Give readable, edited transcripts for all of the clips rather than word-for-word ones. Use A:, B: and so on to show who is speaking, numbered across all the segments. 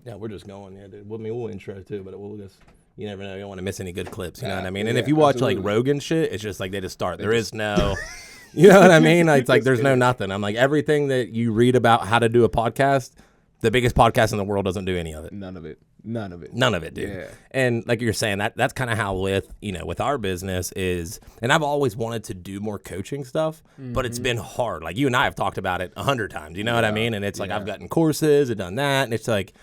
A: Yeah, we're just going. Yeah, dude. We'll intro too, but we'll just. You never know. You don't want to miss any good clips. You know what I mean? And if you watch like Rogan shit, it's just like they just start. There is no, you know what I mean? It's like there's no nothing. I'm like everything that you read about how to do a podcast, the biggest podcast in the world doesn't do any of it.
B: None of it, dude.
A: Yeah. And like you're saying, that's kind of how with our business is, and I've always wanted to do more coaching stuff, but it's been hard. Like you and I have talked about it 100 times. You know what I mean? And it's like I've gotten courses and done that, and it's like.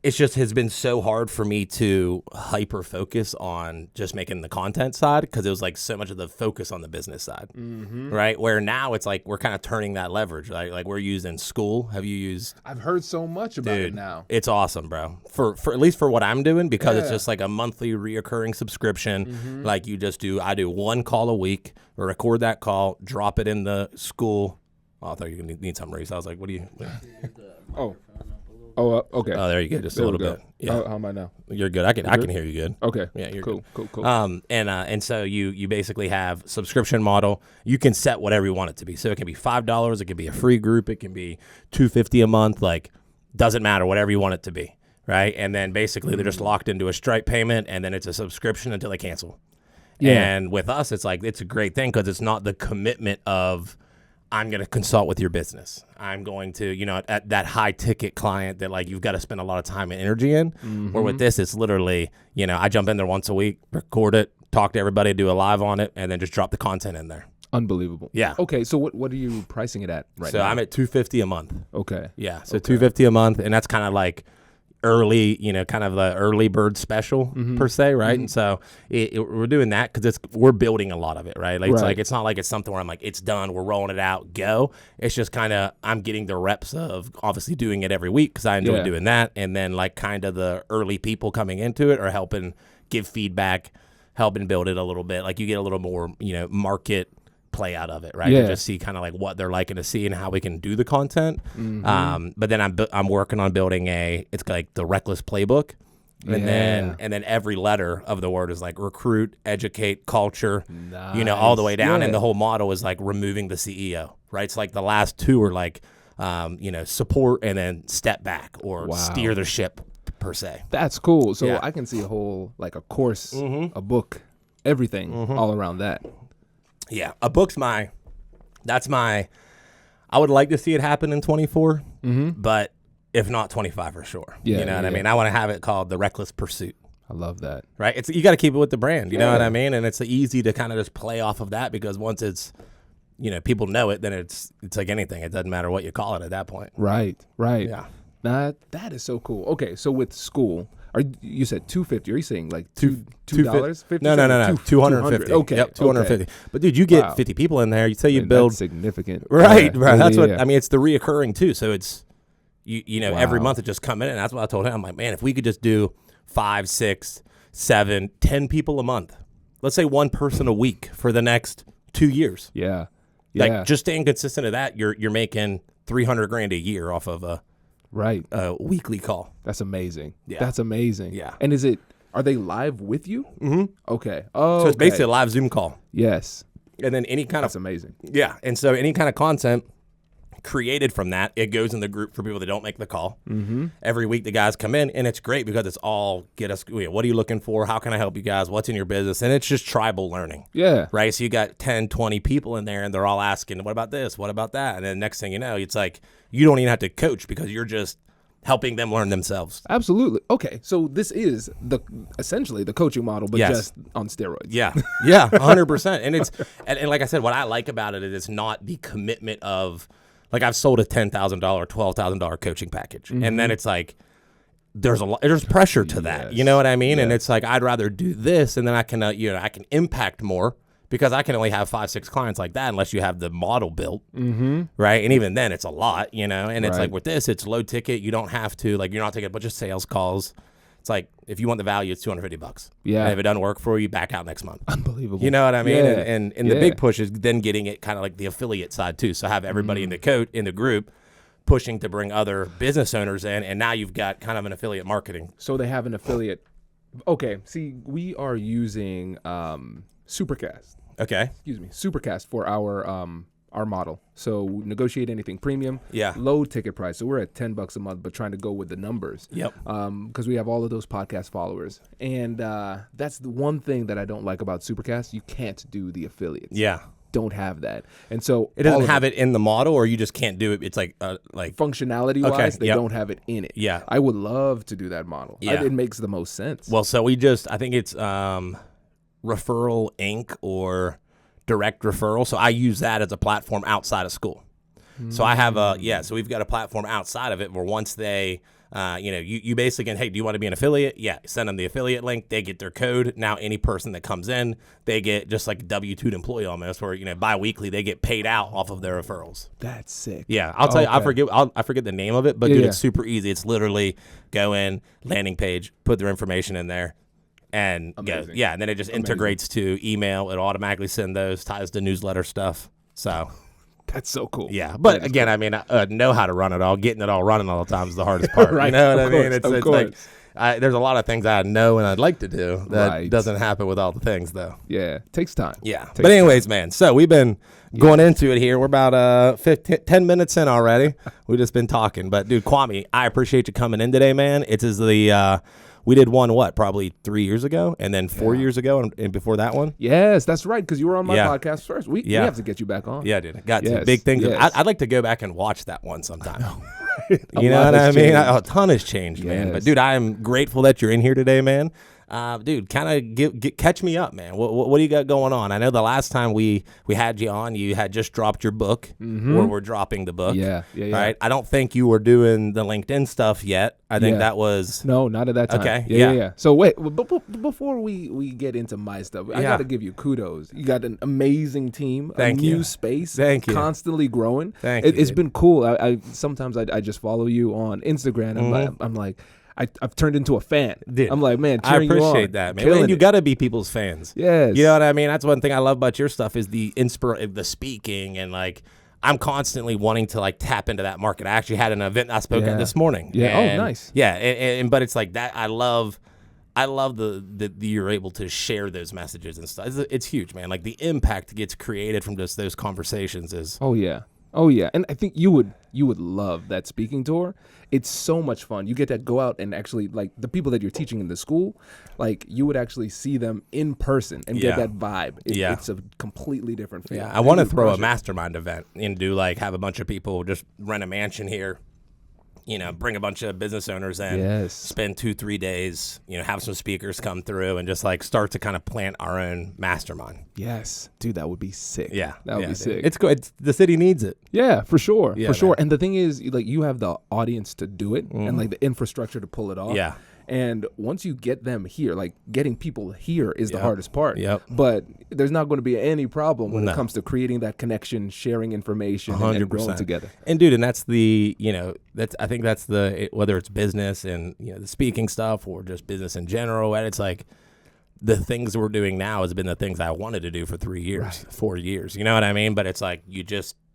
A: It's just has been so hard for me to hyper focus on just making the content side because it was like so much of the focus on the business side, right? Where now it's like we're kind of turning that leverage. Like we're using School. Have you used?
B: I've heard so much about it now.
A: It's awesome, bro. For at least for what I'm doing because it's just like a monthly reoccurring subscription. Like I do one call a week, or record that call, drop it in the School. Oh, I thought you were gonna need something, Reese. I was like, what do you?
B: Okay.
A: Oh, there you go. Just a little bit. Yeah.
B: How am I now?
A: You're good. I can hear you good.
B: Okay.
A: Yeah, you're
B: cool.
A: good.
B: Cool.
A: And so you basically have subscription model. You can set whatever you want it to be. So it can be $5. It can be a free group. It can be $250 a month. Like doesn't matter. Whatever you want it to be. Right. And then basically they're just locked into a Stripe payment, and then it's a subscription until they cancel. Yeah. And with us, it's like it's a great thing because it's not the commitment of. I'm going to consult with your business. I'm going to, at that high ticket client that like you've got to spend a lot of time and energy in. Or with this, it's literally, I jump in there once a week, record it, talk to everybody, do a live on it, and then just drop the content in there.
B: Unbelievable.
A: Yeah.
B: Okay. So what are you pricing it at right now?
A: So I'm at $250 a month.
B: Okay.
A: Yeah. So $250 a month. And that's kind of like early, kind of the early bird special per se, right? And so we're doing that because we're building a lot of it, right? Like, it's not like it's something where I'm like, it's done, we're rolling it out, go. It's just kind of I'm getting the reps of obviously doing it every week because I enjoy doing that, and then like kind of the early people coming into it are helping give feedback, helping build it a little bit. Like you get a little more, market play out of it, right? To just see kind of like what they're liking to see and how we can do the content. But then I'm working on building it's like the Reckless playbook, and then every letter of the word is like recruit, educate, culture, all the way down. And the whole model is like removing the CEO, right? It's like the last two are like, support and then step back or steer the ship per se.
B: That's cool. So I can see a whole like a course, a book, everything all around that.
A: Yeah, a book's I would like to see it happen in 24, but if not 25 for sure. Yeah, you know what I mean? I want to have it called The Reckless Pursuit.
B: I love that.
A: Right? You got to keep it with the brand, you know what I mean? And it's easy to kind of just play off of that because once it's, people know it, then it's like anything. It doesn't matter what you call it at that point.
B: Right.
A: Yeah.
B: That is so cool. Okay, so with School, you said $250. Are you saying like $2?
A: No, $250.
B: Okay,
A: yep, $250. Okay. But dude, you get 50 people in there. You say you build
B: significant,
A: right? Right. That's what I mean. It's the reoccurring too. So it's every month it just come in, and that's what I told him. I'm like, man, if we could just do 5, 6, 7, 10 people a month. Let's say one person a week for the next 2 years.
B: Yeah.
A: Like just staying consistent to that, you're making $300,000 a year off of a weekly call.
B: That's amazing.
A: Yeah.
B: That's amazing.
A: Yeah.
B: And are they live with you? Okay. Oh,
A: so it's basically a live Zoom call.
B: Yes.
A: And then
B: That's amazing.
A: Yeah. And so any kind of content created from that, it goes in the group for people that don't make the call. Every week the guys come in, and it's great because it's all what are you looking for? How can I help you guys? What's in your business? And it's just tribal learning.
B: Yeah.
A: Right? So you got 10, 20 people in there, and they're all asking, what about this? What about that? And then next thing you know, it's like you don't even have to coach because you're just helping them learn themselves.
B: Absolutely. Okay, so this is essentially the coaching model, but just on steroids.
A: Yeah, 100%. And it's and like I said, what I like about it is it's not the commitment of like I've sold a $10,000, $12,000 coaching package, and then it's like there's pressure to that. You know what I mean? And it's like I'd rather do this, and then I can I can impact more. Because I can only have 5, 6 clients like that unless you have the model built, right? And even then, it's a lot, And it's like with this, it's low ticket. You don't have to you're not taking a bunch of sales calls. It's like if you want the value, it's $250.
B: Yeah.
A: And if it doesn't work for you, back out next month.
B: Unbelievable.
A: You know what I mean?
B: Yeah.
A: And the big push is then getting it kind of like the affiliate side too. So have everybody in the group pushing to bring other business owners in, and now you've got kind of an affiliate marketing.
B: So they have an affiliate. Okay. See, we are using Supercast.
A: Okay.
B: Excuse me, Supercast for our our model. So negotiate anything premium, low ticket price. So we're at $10 a month, but trying to go with the numbers.
A: Yep.
B: Because we have all of those podcast followers. And that's the one thing that I don't like about Supercast. You can't do the affiliates.
A: Yeah.
B: Don't have that. And so
A: it doesn't have it in the model, or you just can't do it. It's like
B: functionality wise, they don't have it in it.
A: Yeah.
B: I would love to do that model.
A: Yeah.
B: It makes the most sense.
A: Well, so I think it's Referral Inc. or Direct Referral. So I use that as a platform outside of school. So I have so we've got a platform outside of it where once they, you basically can, hey, do you want to be an affiliate? Yeah. Send them the affiliate link. They get their code. Now any person that comes in, they get just like a W-2 employee almost, where, bi-weekly they get paid out off of their referrals.
B: That's sick.
A: Yeah. I'll tell you, I forget the name of it, but dude, it's super easy. It's literally go in, landing page, put their information in there. And go. Yeah, and then it just integrates to email. It automatically send those, ties to newsletter stuff. So
B: that's so cool.
A: Yeah, but again, cool. I mean, know how to run it all. Getting it all running all the time is the hardest part. Right. You know what I mean? It's like there's a lot of things I know and I'd like to do that doesn't happen with all the things though.
B: Yeah, takes time.
A: Yeah, but anyways, man. So we've been going into it here. We're about 10 minutes in already. We've just been talking. But dude, Kwame, I appreciate you coming in today, man. It's we did one, probably 3 years ago, and then 4 years ago, and before that one?
B: Yes, that's right, because you were on my podcast first. We have to get you back on.
A: Yeah, dude. Got some big things. Yes. I'd like to go back and watch that one sometime. You know what I mean? A ton has changed, man. But, dude, I am grateful that you're in here today, man. Dude, kind of catch me up, man. What do you got going on? I know the last time we had you on, you had just dropped your book, or we're dropping the book.
B: Yeah.
A: Right? I don't think you were doing the LinkedIn stuff yet. I think that was...
B: No, not at that time.
A: Okay,
B: yeah. So wait, before we get into my stuff, I got to give you kudos. You got an amazing team, new space.
A: Thank you.
B: Constantly growing.
A: It's
B: been cool. Sometimes I just follow you on Instagram, and I'm like... I've turned into a fan.
A: Dude,
B: I'm like, man,
A: I appreciate that, man. And you got to be people's fans.
B: Yes.
A: You know what I mean? That's one thing I love about your stuff is the speaking, and like I'm constantly wanting to like tap into that market. I actually had an event I spoke at this morning.
B: Yeah.
A: And,
B: nice.
A: Yeah. And but it's like that. I love the you're able to share those messages and stuff. It's huge, man. Like the impact gets created from just those conversations is.
B: Oh yeah, and I think you would love that speaking tour. It's so much fun. You get to go out and actually, like, the people that you're teaching in the school, like, you would actually see them in person and get that vibe. It's a completely different feeling.
A: Yeah, I want to throw a mastermind event and have a bunch of people just rent a mansion here. Bring a bunch of business owners in, spend 2-3 days, have some speakers come through and just like start to kind of plant our own mastermind.
B: Yes. Dude, that would be sick.
A: Yeah.
B: That would be sick.
A: It's good. The city needs it.
B: Yeah, for sure.
A: Yeah,
B: sure. And the thing is, like, you have the audience to do it and like the infrastructure to pull it off.
A: Yeah.
B: And once you get them here, like getting people here is the hardest part.
A: Yep.
B: But there's not going to be any problem when it comes to creating that connection, sharing information, and growing together.
A: And dude, and that's I think that's whether it's business and the speaking stuff or just business in general. And it's like the things we're doing now has been the things I wanted to do for 3 years, 4 years. You know what I mean? But it's like you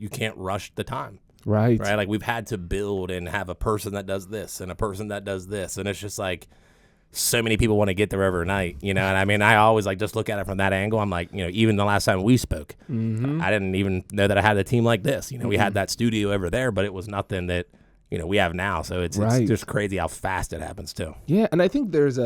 A: can't rush the time.
B: Right.
A: Like we've had to build and have a person that does this and a person that does this. And it's just like so many people want to get there overnight, And I mean, I always like just look at it from that angle. I'm like, even the last time we spoke, I didn't even know that I had a team like this. We had that studio over there, but it was nothing that, we have now. So it's just crazy how fast it happens too.
B: Yeah. And I think there's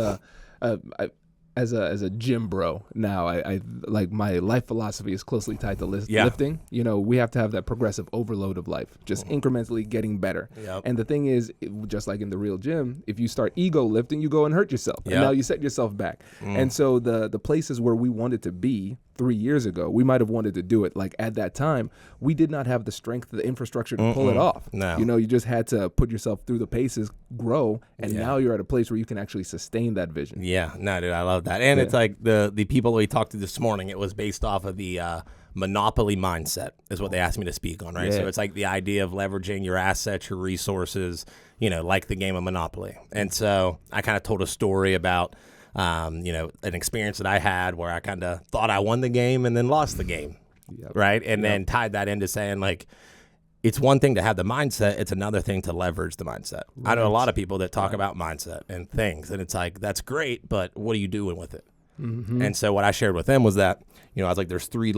B: as a gym bro now, I like my life philosophy is closely tied to lifting. We have to have that progressive overload of life, just incrementally getting better.
A: Yep.
B: And the thing is, just like in the real gym, if you start ego lifting, you go and hurt yourself.
A: Yep.
B: And now you set yourself back. And so the places where we wanted to be 3 years ago, we might have wanted to do it. Like at that time, we did not have the strength, the infrastructure to pull it off.
A: No.
B: You just had to put yourself through the paces, grow, and now you're at a place where you can actually sustain that vision.
A: Yeah, no, dude, I love that. And it's like the people we talked to this morning, it was based off of the monopoly mindset is what they asked me to speak on, right? So it's like the idea of leveraging your assets, your resources, like the game of Monopoly. And so I kind of told a story about an experience that I had where I kind of thought I won the game and then lost the game, right? And then tied that into saying, like, it's one thing to have the mindset. It's another thing to leverage the mindset. Right. I know a lot of people that talk about mindset and things, and it's like, that's great, but what are you doing with it? And so what I shared with them was that, I was like, there's three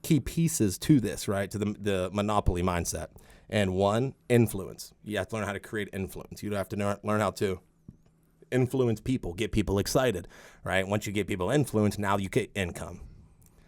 A: key pieces to this, right? To the monopoly mindset. And one, influence. You have to learn how to create influence. You have to learn how to influence people, get people excited, right? Once you get people influenced, now you get income.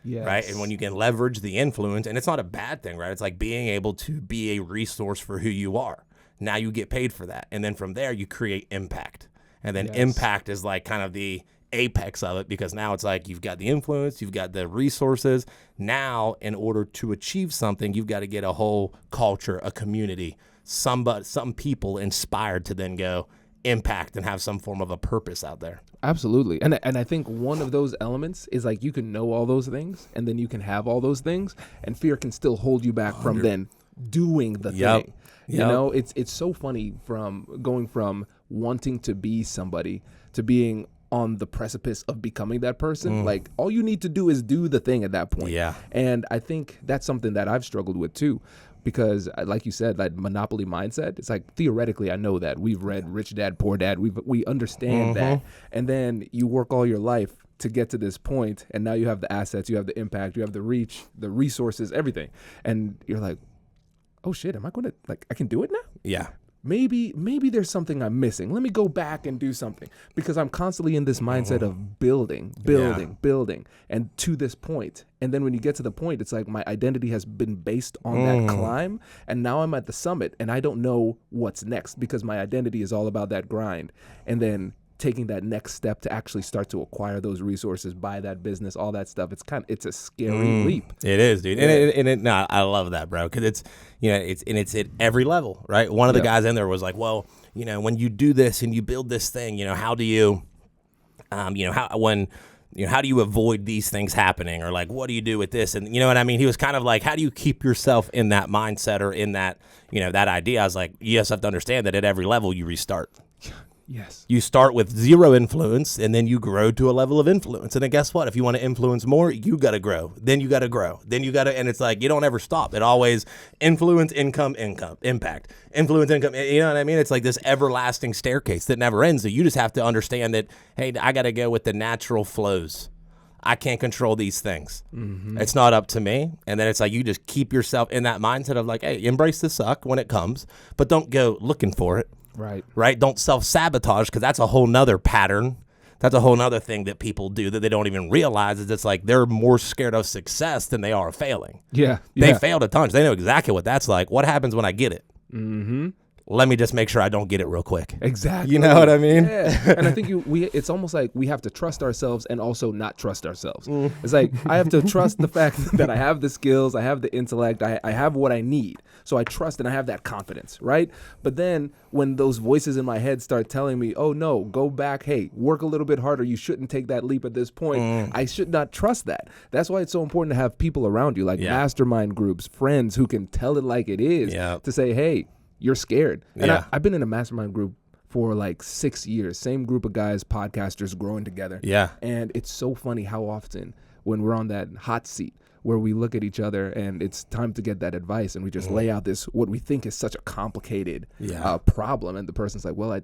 A: Yes. Right. And when you can leverage the influence, and it's not a bad thing, right? It's like being able to be a resource for who you are. Now you get paid for that. And then from there, you create impact. And then impact is like kind of the apex of it, because now it's like you've got the influence, you've got the resources. Now, in order to achieve something, you've got to get a whole culture, a community, some people inspired to then go impact and have some form of a purpose out there.
B: Absolutely. And I think one of those elements is like you can know all those things and then you can have all those things, and fear can still hold you back from then doing the thing. You know, it's so funny from going from wanting to be somebody to being on the precipice of becoming that person. Like all you need to do is do the thing at that point. Yeah. And I think that's something that I've struggled with too. Because like you said, that monopoly mindset, it's like theoretically I know that. We've read Rich Dad, Poor Dad. We understand that. And then you work all your life to get to this point, and now you have the assets, you have the impact, you have the reach, the resources, everything. And you're like, oh shit, am I going to, like, I can do it now? Yeah. Maybe there's something I'm missing. Let me go back and do something, because I'm constantly in this mindset of building, and to this point. And then when you get to the point, it's like my identity has been based on that climb, and now I'm at the summit and I don't know what's next, because my identity is all about that grind. And then taking that next step to actually start to acquire those resources, buy that business, all that stuff. It's a scary leap.
A: It is, dude. Yeah. I love that, bro. Cause it's at every level, right? One of the guys in there was like, well, when you do this and you build this thing, how do you, how do you avoid these things happening? Or like, what do you do with this? And you know what I mean? He was kind of like, how do you keep yourself in that mindset or in that, that idea? I was like, you just have to understand that at every level you restart.
B: Yes.
A: You start with zero influence, and then you grow to a level of influence. And then guess what? If you want to influence more, you got to grow. Then you got to grow. Then you got to, and it's like, you don't ever stop. It always influence, income, impact. Influence, income. You know what I mean? It's like this everlasting staircase that never ends. So you just have to understand that, hey, I got to go with the natural flows. I can't control these things. It's not up to me. And then it's like you just keep yourself in that mindset of like, hey, embrace the suck when it comes, but don't go looking for it. Right. Don't self-sabotage, because that's a whole nother pattern. That's a whole nother thing that people do that they don't even realize, is it's like they're more scared of success than they are of failing.
B: Yeah.
A: They failed a ton. They know exactly what that's like. What happens when I get it? Let me just make sure I don't get it real quick.
B: Exactly.
A: You know what I mean?
B: Yeah. And I think it's almost like we have to trust ourselves and also not trust ourselves. It's like I have to trust the fact that I have the skills, I have the intellect, I have what I need. So I trust and I have that confidence, right? But then when those voices in my head start telling me, oh no, go back, hey, work a little bit harder, you shouldn't take that leap at this point, I should not trust that. That's why it's so important to have people around you, like mastermind groups, friends who can tell it like it is, to say, hey, you're scared. And I've been in a mastermind group for like 6 years, same group of guys, podcasters growing together. Yeah. And it's so funny how often when we're on that hot seat where we look at each other and it's time to get that advice, and we just lay out this, what we think is such a complicated problem. And the person's like, well,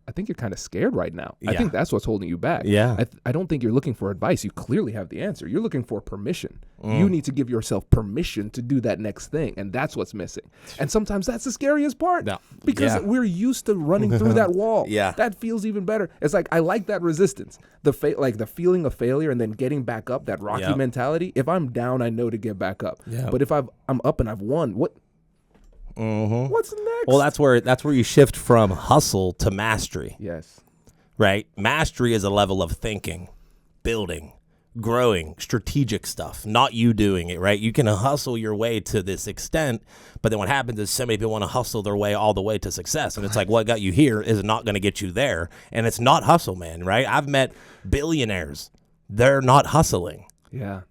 B: I think you're kind of scared right now. I think that's what's holding you back. Yeah. I don't think you're looking for advice. You clearly have the answer. You're looking for permission. You need to give yourself permission to do that next thing. And that's what's missing. And sometimes that's the scariest part, because we're used to running through that wall. That feels even better. It's like, I like that resistance, the feeling of failure and then getting back up, that Rocky mentality. If I'm down, I know to get back up. But if I'm up and I've won, what's next?
A: Well, that's where you shift from hustle to mastery.
B: Yes.
A: Right? Mastery is a level of thinking, building, growing, strategic stuff, not you doing it, right? You can hustle your way to this extent, but then what happens is so many people want to hustle their way all the way to success. And it's like, what got you here is not going to get you there. And it's not hustle, man, right? I've met billionaires. They're not hustling.
B: Yeah.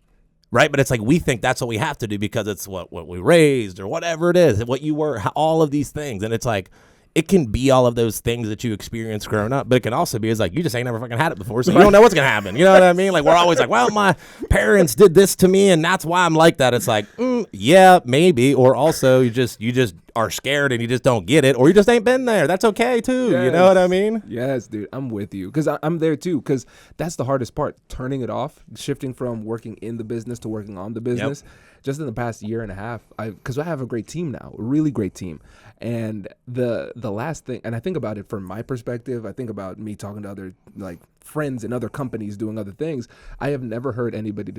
A: Right. But it's like we think that's what we have to do because it's what we raised or whatever it is, what you were, all of these things. And it's like it can be all of those things that you experienced growing up, but it can also be, it's like you just ain't never fucking had it before. So you don't know what's going to happen. You know what I mean? Like we're always like, well, my parents did this to me and that's why I'm like that. It's like, yeah, maybe. Or also you just are scared and you just don't get it, or you just ain't been there. That's okay too.
B: Yes.
A: You know what I mean?
B: Yes, dude. I'm with you because I'm there too. Because that's the hardest part: turning it off, shifting from working in the business to working on the business. Yep. Just in the past year and a half, because I have a great team now, a really great team. And the last thing, and I think about it from my perspective, I think about me talking to other like friends in other companies doing other things. I have never heard anybody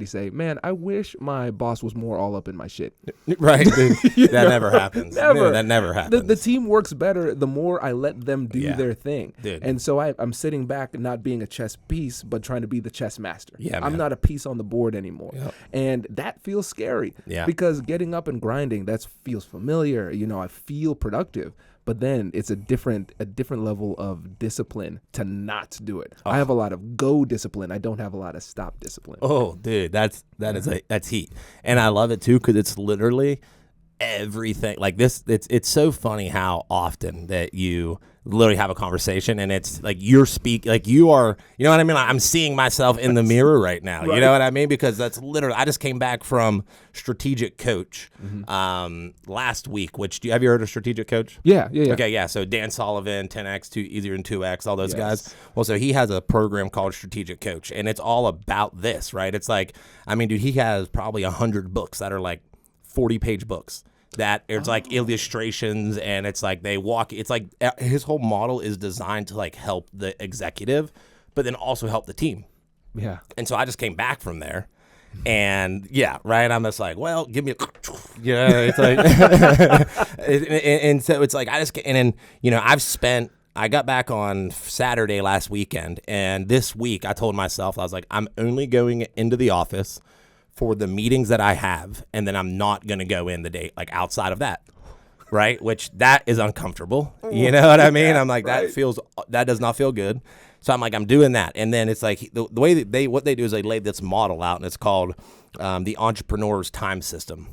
B: say, "Man, I wish my boss was more all up in my shit."
A: Right? That never happens.
B: Never.
A: No, that never happens.
B: The team works better the more I let them do their thing.
A: Dude.
B: And so I'm sitting back, not being a chess piece, but trying to be the chess master.
A: Yeah,
B: I'm not a piece on the board anymore.
A: Yep.
B: And that feels scary.
A: Yeah.
B: Because getting up and grinding, that feels familiar. You know, I feel productive. But then it's a different level of discipline to not do it. I have a lot of go discipline. I don't have a lot of stop discipline.
A: Oh, dude, that's heat. And I love it too because it's literally everything. Like this, it's so funny how often that you literally have a conversation and it's like you are, you know what I mean? Like, I'm seeing myself in the mirror right now. Right. You know what I mean? Because that's literally, I just came back from Strategic Coach last week, have you heard of Strategic Coach?
B: Yeah.
A: Okay, yeah. So Dan Sullivan, 10X, Easier than 2X, all those guys. Well, so he has a program called Strategic Coach, and it's all about this, right? It's like, I mean, dude, he has probably 100 books that are like 40-page books. That it's like illustrations and it's like it's like his whole model is designed to like help the executive, but then also help the team.
B: Yeah. And
A: so I just came back from there and right. I'm just like, well, give me it's like, and so it's like, and then, I got back on Saturday last weekend, and this week I told myself, I was like, I'm only going into the office for the meetings that I have, and then I'm not going to go in the day, like outside of that, right? Which that is uncomfortable. You know what I mean? I'm like, that does not feel good. So I'm like, I'm doing that. And then it's like the way that what they do is they lay this model out, and it's called the entrepreneur's time system.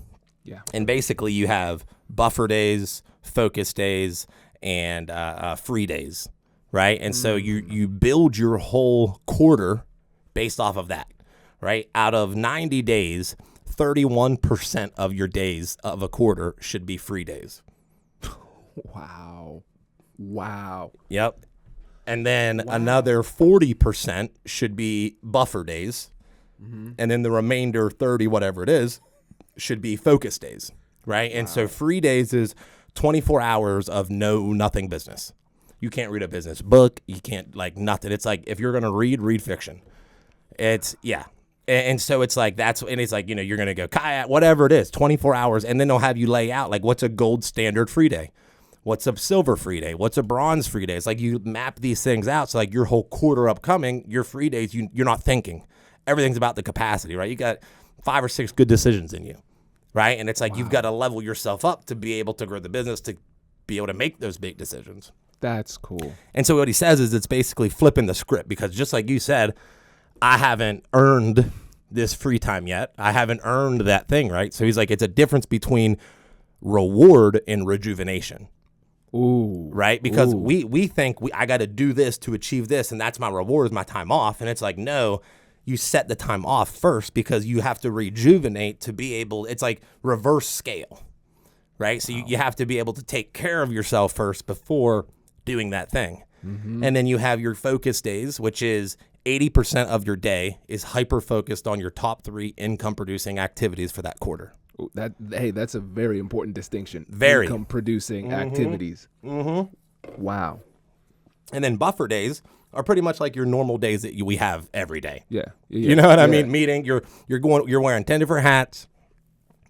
B: Yeah.
A: And basically you have buffer days, focus days, and free days, right? And so you build your whole quarter based off of that. Right? Out of 90 days, 31% of your days of a quarter should be free days.
B: Wow.
A: Yep. And then another 40% should be buffer days. Mm-hmm. And then the remainder 30, whatever it is, should be focus days. Right? And so free days is 24 hours of nothing business. You can't read a business book. You can't nothing. It's like if you're going to read fiction. It's, And so it's like, it's like, you're going to go kayak, whatever it is, 24 hours. And then they'll have you lay out, like, what's a gold standard free day? What's a silver free day? What's a bronze free day? It's like you map these things out. So like your whole quarter upcoming, your free days, you're not thinking. Everything's about the capacity, right? You got 5 or 6 good decisions in you, right? And it's like you've got to level yourself up to be able to grow the business, to be able to make those big decisions.
B: That's cool.
A: And so what he says is it's basically flipping the script, because just like you said, I haven't earned this free time yet. I haven't earned that thing, right? So he's like, it's a difference between reward and rejuvenation.
B: Ooh.
A: Right? Because we think I got to do this to achieve this, and that's my reward, is my time off. And it's like, no, you set the time off first, because you have to rejuvenate to be able, it's like reverse scale, right? So you have to be able to take care of yourself first before doing that thing. Mm-hmm. And then you have your focus days, which is 80% of your day is hyper-focused on your top 3 income-producing activities for that quarter.
B: That's a very important distinction.
A: Very.
B: Income-producing activities.
A: Mm-hmm.
B: Wow.
A: And then buffer days are pretty much like your normal days that we have every day.
B: Yeah.
A: You know what I mean? Meeting, you're wearing 10 different hats.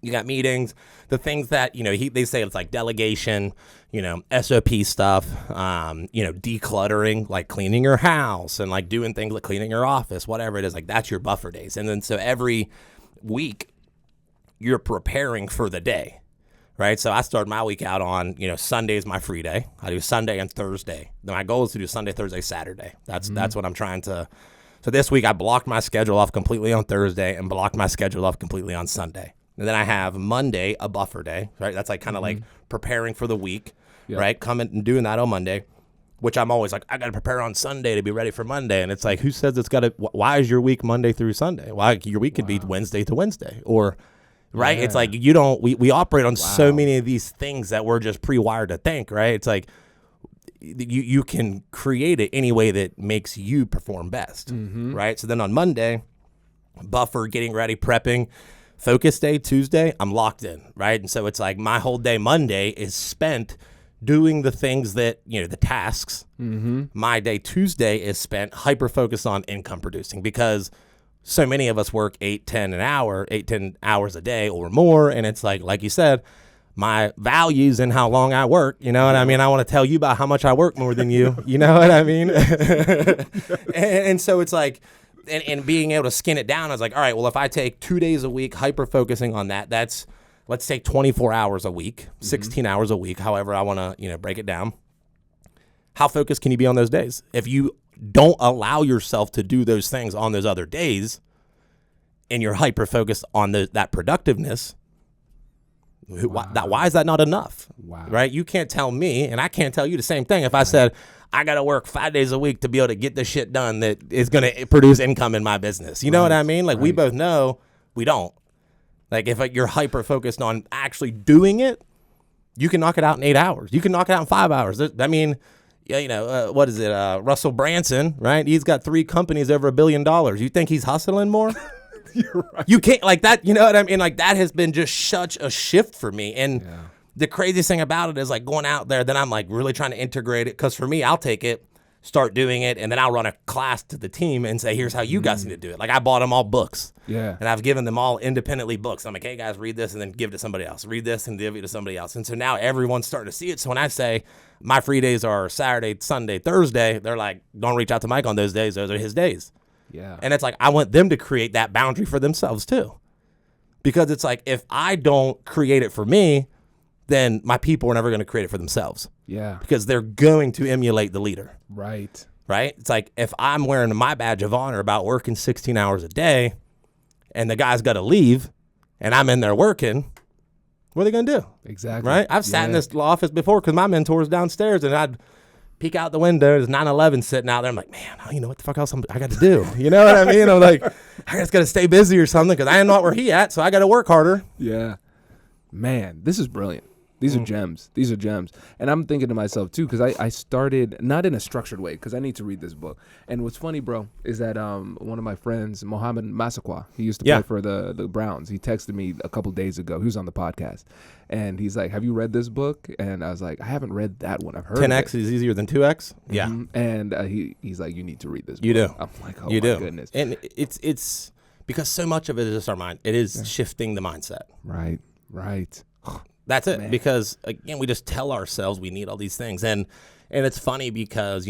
A: You got meetings, the things that, they say it's like delegation, SOP stuff, decluttering, like cleaning your house and like doing things like cleaning your office, whatever it is, like that's your buffer days. And then so every week you're preparing for the day, right? So I start my week out on, Sunday is my free day. I do Sunday and Thursday. My goal is to do Sunday, Thursday, Saturday. That's what I'm trying to. So this week I blocked my schedule off completely on Thursday and blocked my schedule off completely on Sunday. And then I have Monday, a buffer day, right? That's like kind of like preparing for the week, right? Coming and doing that on Monday, which I'm always like, I got to prepare on Sunday to be ready for Monday. And it's like, who says it's got to, why is your week Monday through Sunday? Why your week could be Wednesday to Wednesday, or right? It's like we operate on so many of these things that we're just pre-wired to think, right? It's like you can create it any way that makes you perform best, right? So then on Monday, buffer, getting ready, prepping, focus day, Tuesday, I'm locked in, right? And so it's like my whole day Monday is spent doing the things that, the tasks. My day Tuesday is spent hyper-focused on income producing, because so many of us work 10 hours a day or more. And it's like you said, my values and how long I work, you know what I mean? I want to tell you about how much I work more than you, you know what I mean? and so it's like, and being able to skin it down, I was like, all right, well, if I take 2 days a week, hyper-focusing on that, that's, let's say 24 hours a week, 16 hours a week, however I want to, break it down. How focused can you be on those days? If you don't allow yourself to do those things on those other days, and you're hyper-focused on that productiveness, why is that not enough? Right? You can't tell me, and I can't tell you the same thing. If I said, I got to work 5 days a week to be able to get the shit done that is going to produce income in my business. You know what I mean? Like, we both know we don't. Like, if you're hyper-focused on actually doing it, you can knock it out in 8 hours. You can knock it out in 5 hours. I mean, what is it? Russell Branson, right? He's got 3 companies over $1 billion. You think he's hustling more?
B: You're right.
A: You can't, like that, you know what I mean? Like, that has been just such a shift for me. And the craziest thing about it is, like, going out there, then I'm like really trying to integrate it. Because for me, I'll take it, start doing it, and then I'll run a class to the team and say, here's how you guys need to do it. Like, I bought them all books. Yeah. And I've given them all independently books. I'm like, hey, guys, read this and then give it to somebody else. Read this and give it to somebody else. And so now everyone's starting to see it. So when I say my free days are Saturday, Sunday, Thursday, they're like, don't reach out to Mike on those days. Those are his days. Yeah. And it's like, I want them to create that boundary for themselves too. Because it's like, if I don't create it for me, then my people are never going to create it for themselves. Yeah. Because they're going to emulate the leader. Right. Right? It's like, if I'm wearing my badge of honor about working 16 hours a day and the guy's got to leave and I'm in there working, what are they going to do? Exactly. Right? I've sat in this office before because my mentor's downstairs, and I'd peek out the window. There's 9/11 sitting out there. I'm like, man, what the fuck else I got to do? You know what I mean? I'm like, I just got to stay busy or something because I am not where he at, so I got to work harder. Yeah.
B: Man, this is brilliant. These are gems. These are gems. And I'm thinking to myself, too, because I started not in a structured way, because I need to read this book. And what's funny, bro, is that one of my friends, Mohamed Massaquoi, he used to play for the Browns. He texted me a couple days ago. He was on the podcast. And he's like, have you read this book? And I was like, I haven't read that one. I've heard
A: 10X is easier than 2X? Yeah.
B: And he's like, you need to read this book.
A: You do.
B: I'm like, oh, my goodness.
A: And it's because so much of it is just our mind. It is shifting the mindset.
B: Right.
A: That's it. Man. Because, again, we just tell ourselves we need all these things. And it's funny because,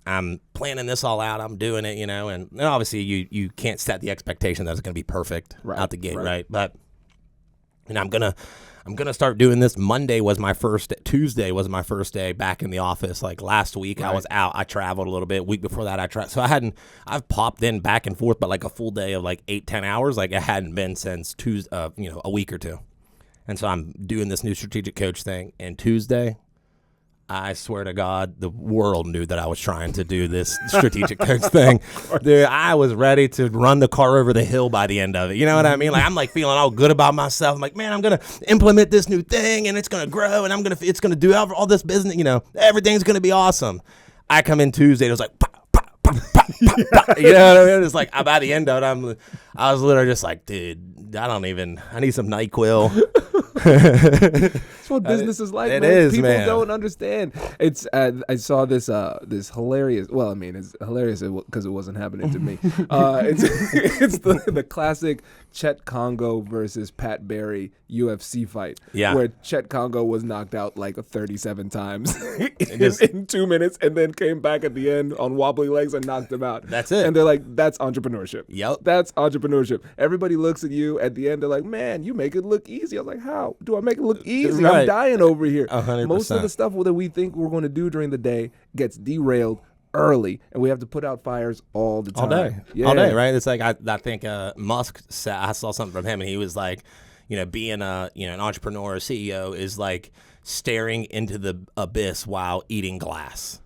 A: I'm planning this all out. I'm doing it, and obviously you can't set the expectation that it's going to be perfect out the gate, right? But I'm going to start doing this. Tuesday was my first day back in the office. Like last week I was out. I traveled a little bit. Week before that I traveled. So I've popped in back and forth, but like a full day of like 8-10 hours. Like it hadn't been since Tuesday, a week or two. And so I'm doing this new strategic coach thing. And Tuesday, I swear to God, the world knew that I was trying to do this strategic coach thing. Dude, I was ready to run the car over the hill by the end of it. You know what I mean? Like I'm like feeling all good about myself. I'm like, man, I'm gonna implement this new thing, and it's gonna grow, and it's gonna do all this business. Everything's gonna be awesome. I come in Tuesday, it was like, pop, pop, pop, pop, pop, pop. You know what I mean? It's like by the end of it, I was literally just like, dude, I need some NyQuil.
B: That's what business is like.
A: It
B: man.
A: is,
B: People
A: man.
B: don't understand. It's I saw this hilarious. Well, I mean, it's hilarious because it wasn't happening to me. It's the classic Chet Congo versus Pat Barry UFC fight. Yeah. Where Chet Congo was knocked out like 37 times in 2 minutes, and then came back at the end on wobbly legs and knocked him out.
A: That's it.
B: And they're like, that's entrepreneurship.
A: Yep.
B: That's entrepreneurship. Everybody looks at you at the end. They're like, man, you make it look easy. I was like, how do I make it look easy?
A: Right.
B: I'm dying over here.
A: 100%.
B: Most of the stuff that we think we're going to do during the day gets derailed early, and we have to put out fires all the time.
A: All day, right? It's like I think Musk said, I saw something from him, and he was like, being an entrepreneur or CEO is like staring into the abyss while eating glass.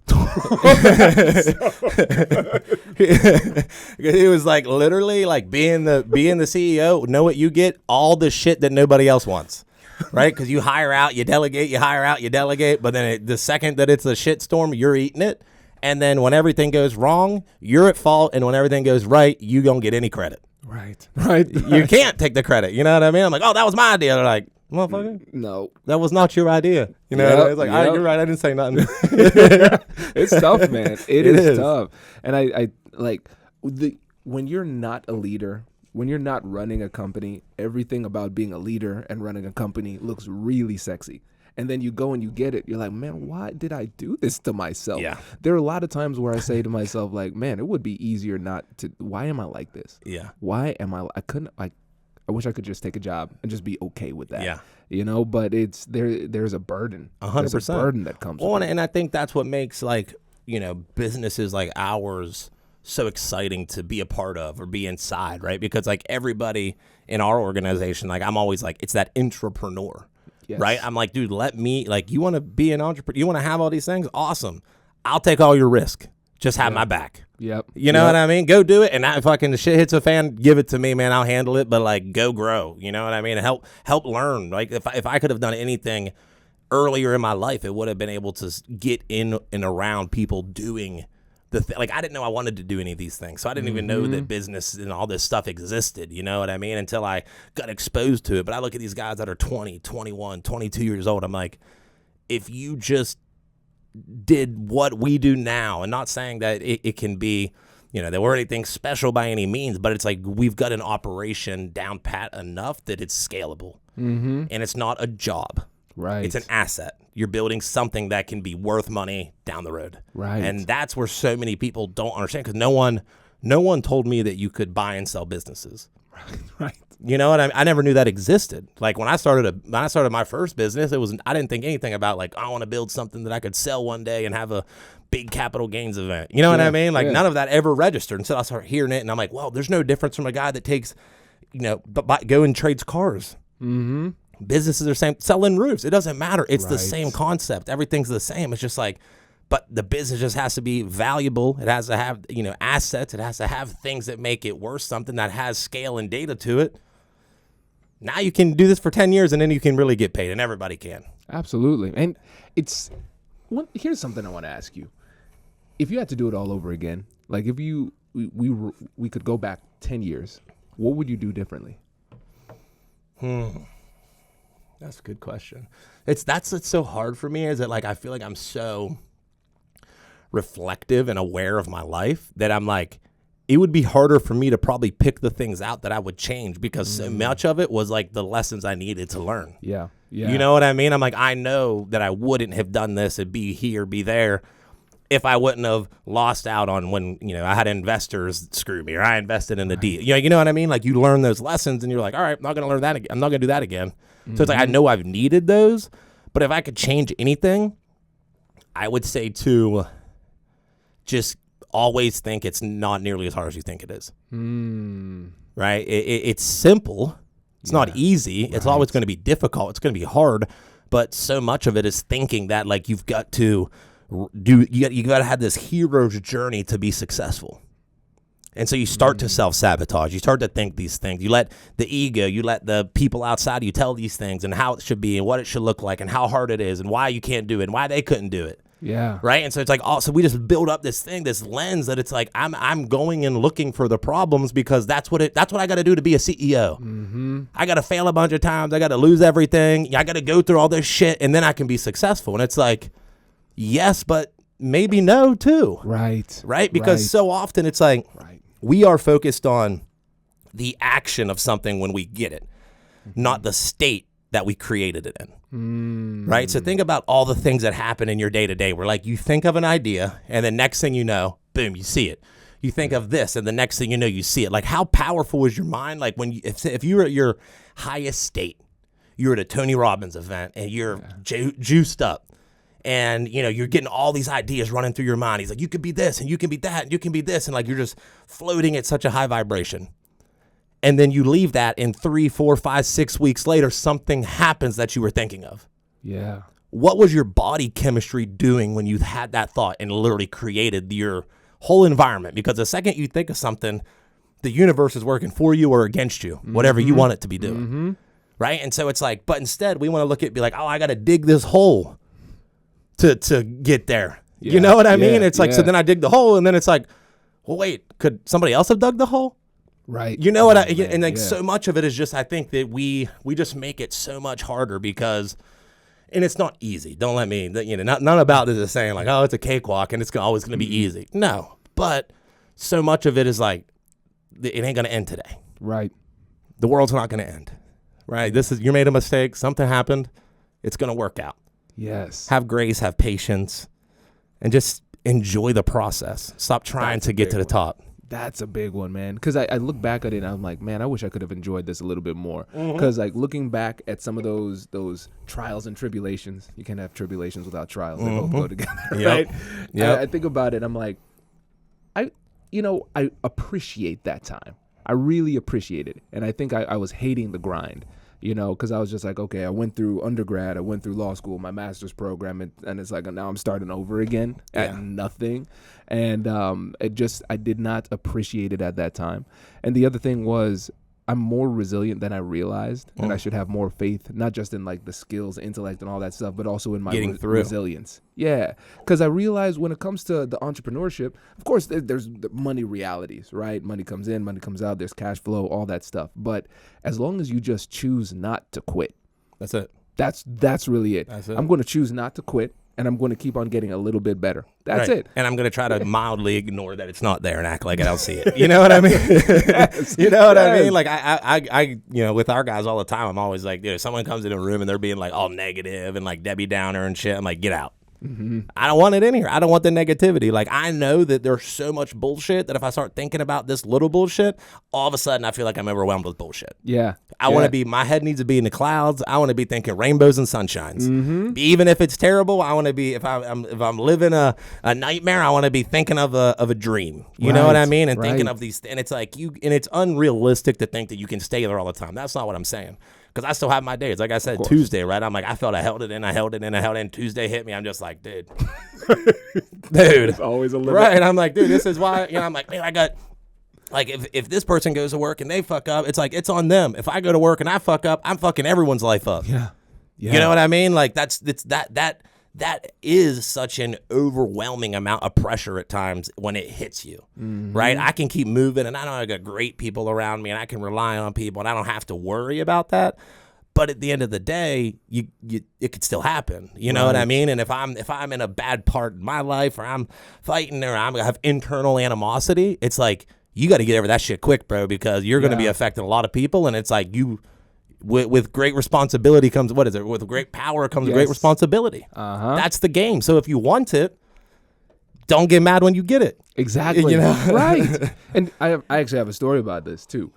A: It was like literally like being the CEO. Know what you get? All the shit that nobody else wants. Right? Because you hire out, you delegate, you hire out, you delegate. But then the second that it's a shitstorm, you're eating it. And then when everything goes wrong, you're at fault. And when everything goes right, you don't get any credit.
B: Right.
A: You can't take the credit. You know what I mean? I'm like, oh, that was my idea. They're like, motherfucker,
B: no,
A: that was not your idea. You know, it's like, all right, you're right. I didn't say nothing.
B: It's tough, man. It is tough. And I like when you're not a leader, when you're not running a company, everything about being a leader and running a company looks really sexy. And then you go and you get it. You're like, man, why did I do this to myself?
A: Yeah.
B: There are a lot of times where I say to myself, like, man, it would be easier not to. Why am I like this?
A: Yeah.
B: Why am I? I wish I could just take a job and just be okay with that.
A: Yeah.
B: You know, but it's there's a burden.
A: 100%.
B: There's a burden that comes with it.
A: And I think that's what makes like, you know, businesses like ours so exciting to be a part of or be inside, right? Because like everybody in our organization, like I'm always like, it's that entrepreneur, right? I'm like, dude, you want to be an entrepreneur? You want to have all these things? Awesome. I'll take all your risk. Just have my back.
B: Yep.
A: You know what I mean? Go do it. And if fucking the shit hits a fan, give it to me, man. I'll handle it. But like, go grow. You know what I mean? Help learn. Like if I could have done anything earlier in my life, it would have been able to get in and around people doing like I didn't know I wanted to do any of these things. So I didn't even know that business and all this stuff existed. You know what I mean? Until I got exposed to it. But I look at these guys that are 20, 21, 22 years old. I'm like, if you just did what we do now, and not saying that it can be, you know, that we're anything special by any means, but it's like we've got an operation down pat enough that it's scalable. And it's not a job.
B: Right.
A: It's an asset. You're building something that can be worth money down the road.
B: Right.
A: And that's where so many people don't understand, because no one told me that you could buy and sell businesses.
B: Right.
A: You know what I mean? I never knew that existed. Like when I started my first business, I didn't think anything about like I want to build something that I could sell one day and have a big capital gains event. You know what I mean? Like none of that ever registered until I started hearing it, and I'm like, well, there's no difference from a guy that takes, you know, go and trades cars. Businesses are same, selling roofs. It doesn't matter. It's the same concept. Everything's the same. It's just like, but the business just has to be valuable. It has to have, you know, assets. It has to have things that make it worth something, that has scale and data to it. Now you can do this for 10 years and then you can really get paid, and everybody can.
B: Absolutely. And here's something I want to ask you. If you had to do it all over again, like if we could go back 10 years, what would you do differently?
A: That's a good question. It's so hard for me, is that like I feel like I'm so reflective and aware of my life that I'm like, it would be harder for me to probably pick the things out that I would change, because so much of it was like the lessons I needed to learn.
B: Yeah.
A: You know what I mean? I'm like, I know that I wouldn't have done this and be here, be there, if I wouldn't have lost out on when, you know, I had investors screw me, or I invested in the deal. You know what I mean? Like you learn those lessons and you're like, all right, I'm not going to learn that again. I'm not going to do that again. So it's like, I know I've needed those, but if I could change anything, I would say to just always think it's not nearly as hard as you think it is. Right? It's simple. It's not easy. It's always going to be difficult. It's going to be hard, but so much of it is thinking that like you got to have this hero's journey to be successful. And so you start to self-sabotage. You start to think these things. You let the ego, you let the people outside you tell these things and how it should be and what it should look like and how hard it is and why you can't do it and why they couldn't do it.
B: Yeah.
A: Right? And so it's like, so we just build up this thing, this lens that it's like, I'm going and looking for the problems because that's what I got to do to be a CEO. I got to fail a bunch of times. I got to lose everything. I got to go through all this shit and then I can be successful. And it's like, yes, but maybe no too. Right? Because so often it's like, we are focused on the action of something when we get it, not the state that we created it in. Right? So think about all the things that happen in your day to day where like you think of an idea and the next thing you know, boom, you see it. You think of this and the next thing you know, you see it. Like how powerful is your mind? Like when if you're at your highest state, you're at a Tony Robbins event and you're juiced up. And, you know, you're getting all these ideas running through your mind. He's like, you could be this and you can be that and you can be this. And like, you're just floating at such a high vibration. And then you leave that and 3, 4, 5, 6 weeks later, something happens that you were thinking of.
B: Yeah.
A: what was your body chemistry doing when you had that thought and literally created your whole environment? Because the second you think of something, the universe is working for you or against you, whatever you want it to be doing. Right? And so it's like, but instead we want to look at it and be like, oh, I got to dig this hole to get there. You know what I mean? It's like, so then I dig the hole and then it's like, well, wait, could somebody else have dug the hole?
B: Right.
A: You know what and like so much of it is just, I think that we just make it so much harder because, and it's not easy. Don't let me, none about this is saying like, oh, it's a cakewalk and it's always going to be easy. No, but so much of it is like, it ain't going to end today.
B: Right.
A: The world's not going to end. Right. You made a mistake. Something happened. It's going to work out.
B: Yes.
A: Have grace, have patience, and just enjoy the process. Stop trying to get to the top.
B: That's a big one, man. Because I look back at it and I'm like, man, I wish I could have enjoyed this a little bit more. Because like looking back at some of those trials and tribulations, you can't have tribulations without trials. They both go together, right?
A: Yep.
B: I think about it. I'm like, I appreciate that time. I really appreciate it. And I think I was hating the grind, because I was just like, okay, I went through undergrad, I went through law school, my master's program, and it's like now I'm starting over again at nothing. And I did not appreciate it at that time. And the other thing was, I'm more resilient than I realized, and I should have more faith, not just in like the skills, intellect, and all that stuff, but also in my resilience. Yeah, because I realized when it comes to the entrepreneurship, of course, there's the money realities, right? Money comes in, money comes out, there's cash flow, all that stuff. But as long as you just choose not to quit,
A: that's it.
B: That's really it.
A: That's it.
B: I'm going to choose not to quit. And I'm going to keep on getting a little bit better. That's it.
A: And I'm going to try to mildly ignore that it's not there and act like I don't see it. You know what I mean? You know what I mean? Like I with our guys all the time, I'm always like, dude, if someone comes in a room and they're being like all negative and like Debbie Downer and shit, I'm like, get out. I don't want it in here. I don't want the negativity. Like, I know that there's so much bullshit that if I start thinking about this little bullshit, all of a sudden I feel like I'm overwhelmed with bullshit.
B: Yeah.
A: I want to be, my head needs to be in the clouds. I want to be thinking rainbows and sunshines. Even if it's terrible, I want to be, if I'm living a nightmare, I want to be thinking of a dream. You know what I mean? And thinking of these, and it's like and it's unrealistic to think that you can stay there all the time. That's not what I'm saying. Because I still have my days. Like I said, Tuesday, right? I'm like, I felt I held it in. Tuesday hit me. I'm just like, dude.
B: It's always a limit.
A: Right. And I'm like, dude, this is why, I'm like, man, I got, like, if this person goes to work and they fuck up, it's like, it's on them. If I go to work and I fuck up, I'm fucking everyone's life up.
B: Yeah.
A: You know what I mean? Like, that is such an overwhelming amount of pressure at times when it hits you, right? I can keep moving, and I know I got great people around me, and I can rely on people, and I don't have to worry about that. But at the end of the day, it could still happen. You know what I mean? And if I'm in a bad part in my life, or I'm fighting, or I have internal animosity, it's like, you got to get over that shit quick, bro, because you're going to be affecting a lot of people, and it's like With great responsibility comes, what is it? With great power comes great responsibility. That's the game. So if you want it, don't get mad when you get it.
B: Exactly. Right. And I actually have a story about this too.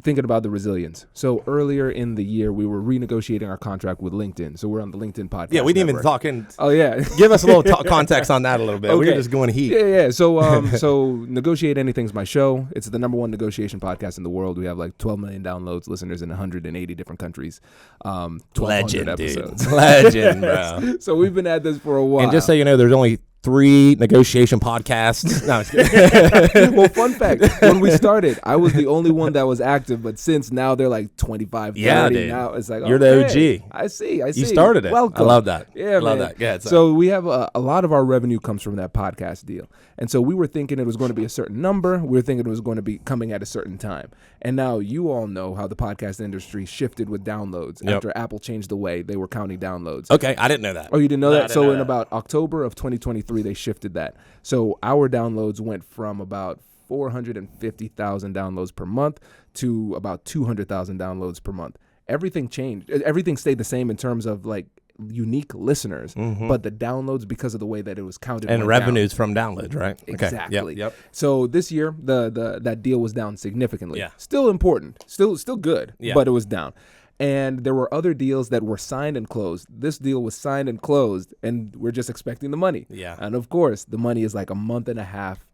B: Thinking about the resilience. So earlier in the year, we were renegotiating our contract with LinkedIn. So we're on the LinkedIn podcast.
A: Yeah, we didn't even talk in.
B: Oh yeah,
A: give us a little context on that a little bit. Okay. We're just going heat.
B: Yeah. So Negotiate Anything's my show. It's the #1 negotiation podcast in the world. We have like 12 million downloads, listeners in 180 different countries. 1,200 episodes.
A: Dude. Legend, bro.
B: So we've been at this for a while.
A: And just so you know, there's only 3 negotiation podcasts. No, I'm just kidding.
B: Well, fun fact, when we started, I was the only one that was active, but since now they're like 25, 30.
A: Yeah, dude.
B: Now it's like,
A: you're the OG.
B: I see.
A: You started it.
B: Welcome.
A: I love that.
B: Yeah,
A: love
B: man.
A: that. Yeah.
B: So we have a lot of our revenue comes from that podcast deal. And so we were thinking it was going to be a certain number. We were thinking it was going to be coming at a certain time. And now you all know how the podcast industry shifted with downloads after Apple changed the way they were counting downloads.
A: Okay, I didn't know that.
B: Oh, you didn't know that? So in about October of 2023, they shifted that. So our downloads went from about 450,000 downloads per month to about 200,000 downloads per month. Everything changed. Everything stayed the same in terms of like unique listeners, but the downloads, because of the way that it was counted,
A: and revenues from downloads, right?
B: Exactly.
A: Okay. Yep.
B: So this year, that deal was down significantly.
A: Yeah.
B: Still important, still good,
A: yeah.
B: but it was down. And there were other deals that were signed and closed. This deal was signed and closed, and we're just expecting the money.
A: Yeah.
B: And of course, the money is like a month and a half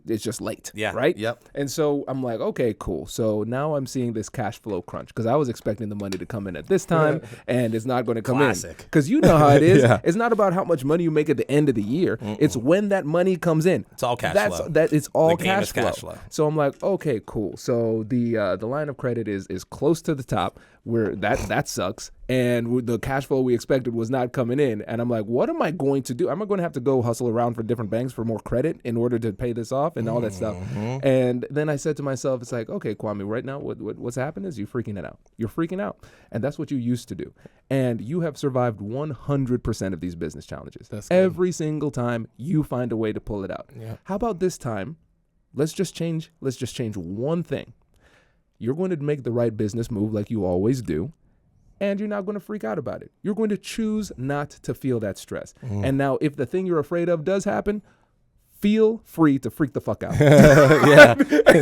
B: it's just late.
A: Yeah.
B: Right.
A: Yep.
B: And so I'm like, okay, cool. So now I'm seeing this cash flow crunch because I was expecting the money to come in at this time and it's not going to come in. Because you know how it is. Yeah. It's not about how much money you make at the end of the year. It's when that money comes in.
A: It's all cash flow.
B: It's all
A: the
B: cash flow.
A: Cash flow.
B: So I'm like, okay, cool. So the line of credit is close to the top where that sucks. And the cash flow we expected was not coming in. And I'm like, what am I going to do? Am I going to have to go hustle around for different banks for more credit in order to pay this off and all that stuff? And then I said to myself, it's like, okay, Kwame, right now what's happened is you're freaking it out. You're freaking out. And that's what you used to do. And you have survived 100% of these business challenges. Every single time you find a way to pull it out. Yeah. How about this time? Let's just change one thing. You're going to make the right business move like you always do. And you're not going to freak out about it. You're going to choose not to feel that stress. And now if the thing you're afraid of does happen, feel free to freak the fuck out.
A: Yeah.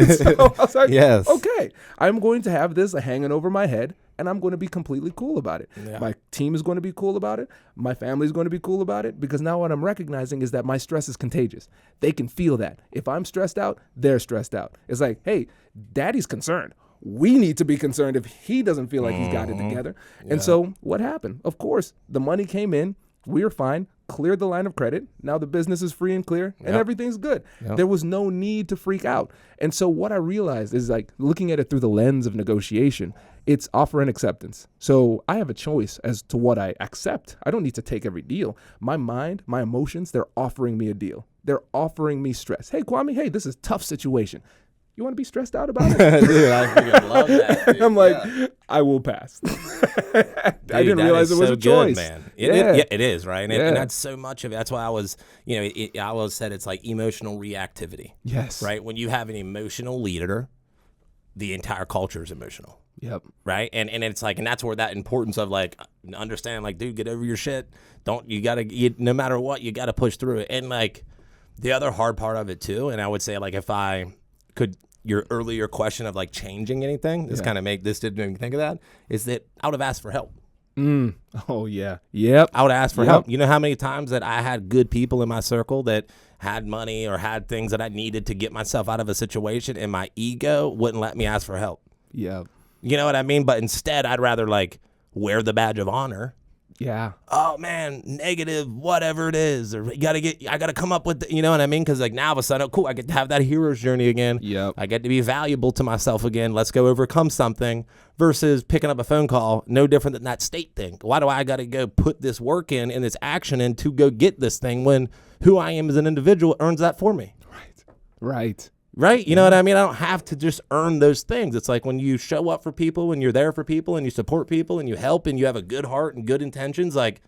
B: So I was like,
A: yes.
B: Okay, I'm going to have this hanging over my head and I'm going to be completely cool about it. Yeah. My team is going to be cool about it. My family is going to be cool about it because now what I'm recognizing is that my stress is contagious. They can feel that. If I'm stressed out, they're stressed out. It's like, hey, daddy's concerned. We need to be concerned if he doesn't feel like he's got it together. Yeah. And so what happened? Of course, the money came in. We were fine. Cleared the line of credit. Now the business is free and clear and everything's good. Yep. There was no need to freak out. And so what I realized is like looking at it through the lens of negotiation, it's offer and acceptance. So I have a choice as to what I accept. I don't need to take every deal. My mind, my emotions, they're offering me a deal. They're offering me stress. Hey, Kwame, hey, this is a tough situation. You want to be stressed out about it?
A: Dude, I freaking love that. Dude.
B: I'm like, I will pass. Dude, I didn't realize it was a choice.
A: Man. It is, right? And that's so much of it. That's why I was, I always said it's like emotional reactivity.
B: Yes.
A: Right? When you have an emotional leader, the entire culture is emotional.
B: Yep.
A: Right? And it's like, and that's where that importance of like, understand, like, dude, get over your shit. No matter what, you got to push through it. And like, the other hard part of it too, and I would say like, if I could, your earlier question of like changing anything, this didn't make me think of that, is that I would have asked for help.
B: Oh yeah. Yep.
A: I would ask for help. You know how many times that I had good people in my circle that had money or had things that I needed to get myself out of a situation and my ego wouldn't let me ask for help.
B: Yeah.
A: You know what I mean? But instead I'd rather like wear the badge of honor.
B: Yeah.
A: Oh man, negative, whatever it is, or I gotta come up with, you know what I mean? Because like now all of a sudden, oh, cool, I get to have that hero's journey again.
B: Yep.
A: I get to be valuable to myself again. Let's go overcome something versus picking up a phone call. No different than that state thing. Why do I gotta go put this work in and this action in to go get this thing when who I am as an individual earns that for me?
B: Right.
A: Right? You know what I mean? I don't have to just earn those things. It's like when you show up for people, when you're there for people and you support people and you help and you have a good heart and good intentions, like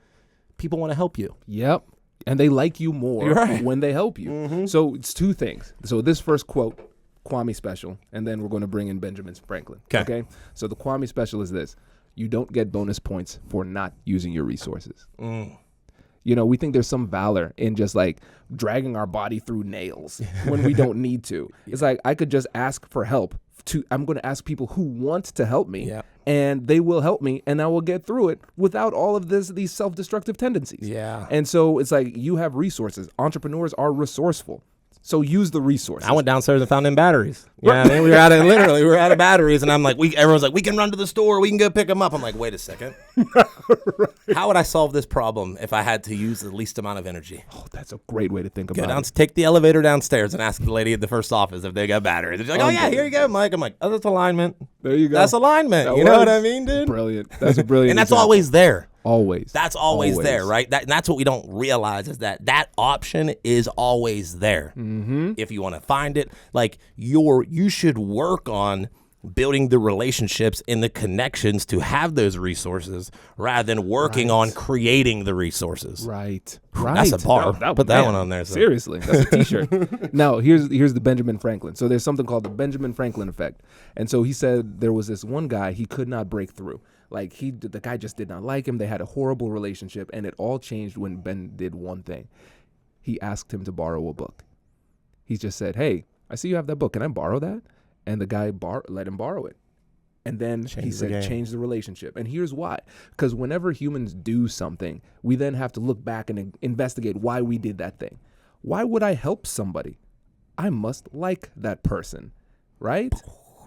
A: people want to help you.
B: Yep. And they like you more when they help you. Mm-hmm. So it's two things. So this first quote, Kwame special, and then we're going to bring in Benjamin Franklin. Okay? So the Kwame special is this. You don't get bonus points for not using your resources. You know, we think there's some valor in just like dragging our body through nails when we don't need to. It's like I could just ask for help. I'm going to ask people who want to help me, and they will help me, and I will get through it without all of these self-destructive tendencies.
A: Yeah.
B: And so it's like you have resources. Entrepreneurs are resourceful. So use the resources.
A: I went downstairs and found them batteries. Yeah, we were out of batteries, and I'm like, everyone's like, we can run to the store, we can go pick them up. I'm like, wait a second. How would I solve this problem if I had to use the least amount of energy?
B: Oh, that's a great way to think about it.
A: Take the elevator downstairs and ask the lady at the first office if they got batteries. They're like, oh yeah, here you go, Mike. I'm like, oh, that's alignment.
B: There you go.
A: That's alignment. You know what I mean, dude?
B: Brilliant. That's a brilliant.
A: And that's always there.
B: Always.
A: That's always there, right? And that's what we don't realize is that option is always there.
B: Mm-hmm.
A: If you want to find it, like you should work on building the relationships and the connections to have those resources rather than working on creating the resources.
B: Right.
A: That's a bar. Put that one on there. So.
B: Seriously, that's a t-shirt. Now, here's the Benjamin Franklin. So there's something called the Benjamin Franklin effect. And so he said there was this one guy, he could not break through. Like the guy just did not like him. They had a horrible relationship, and it all changed when Ben did one thing. He asked him to borrow a book. He just said, "Hey, I see you have that book. Can I borrow that?" And the guy let him borrow it. And then he said, change the relationship. And here's why. Because whenever humans do something, we then have to look back and investigate why we did that thing. Why would I help somebody? I must like that person, right?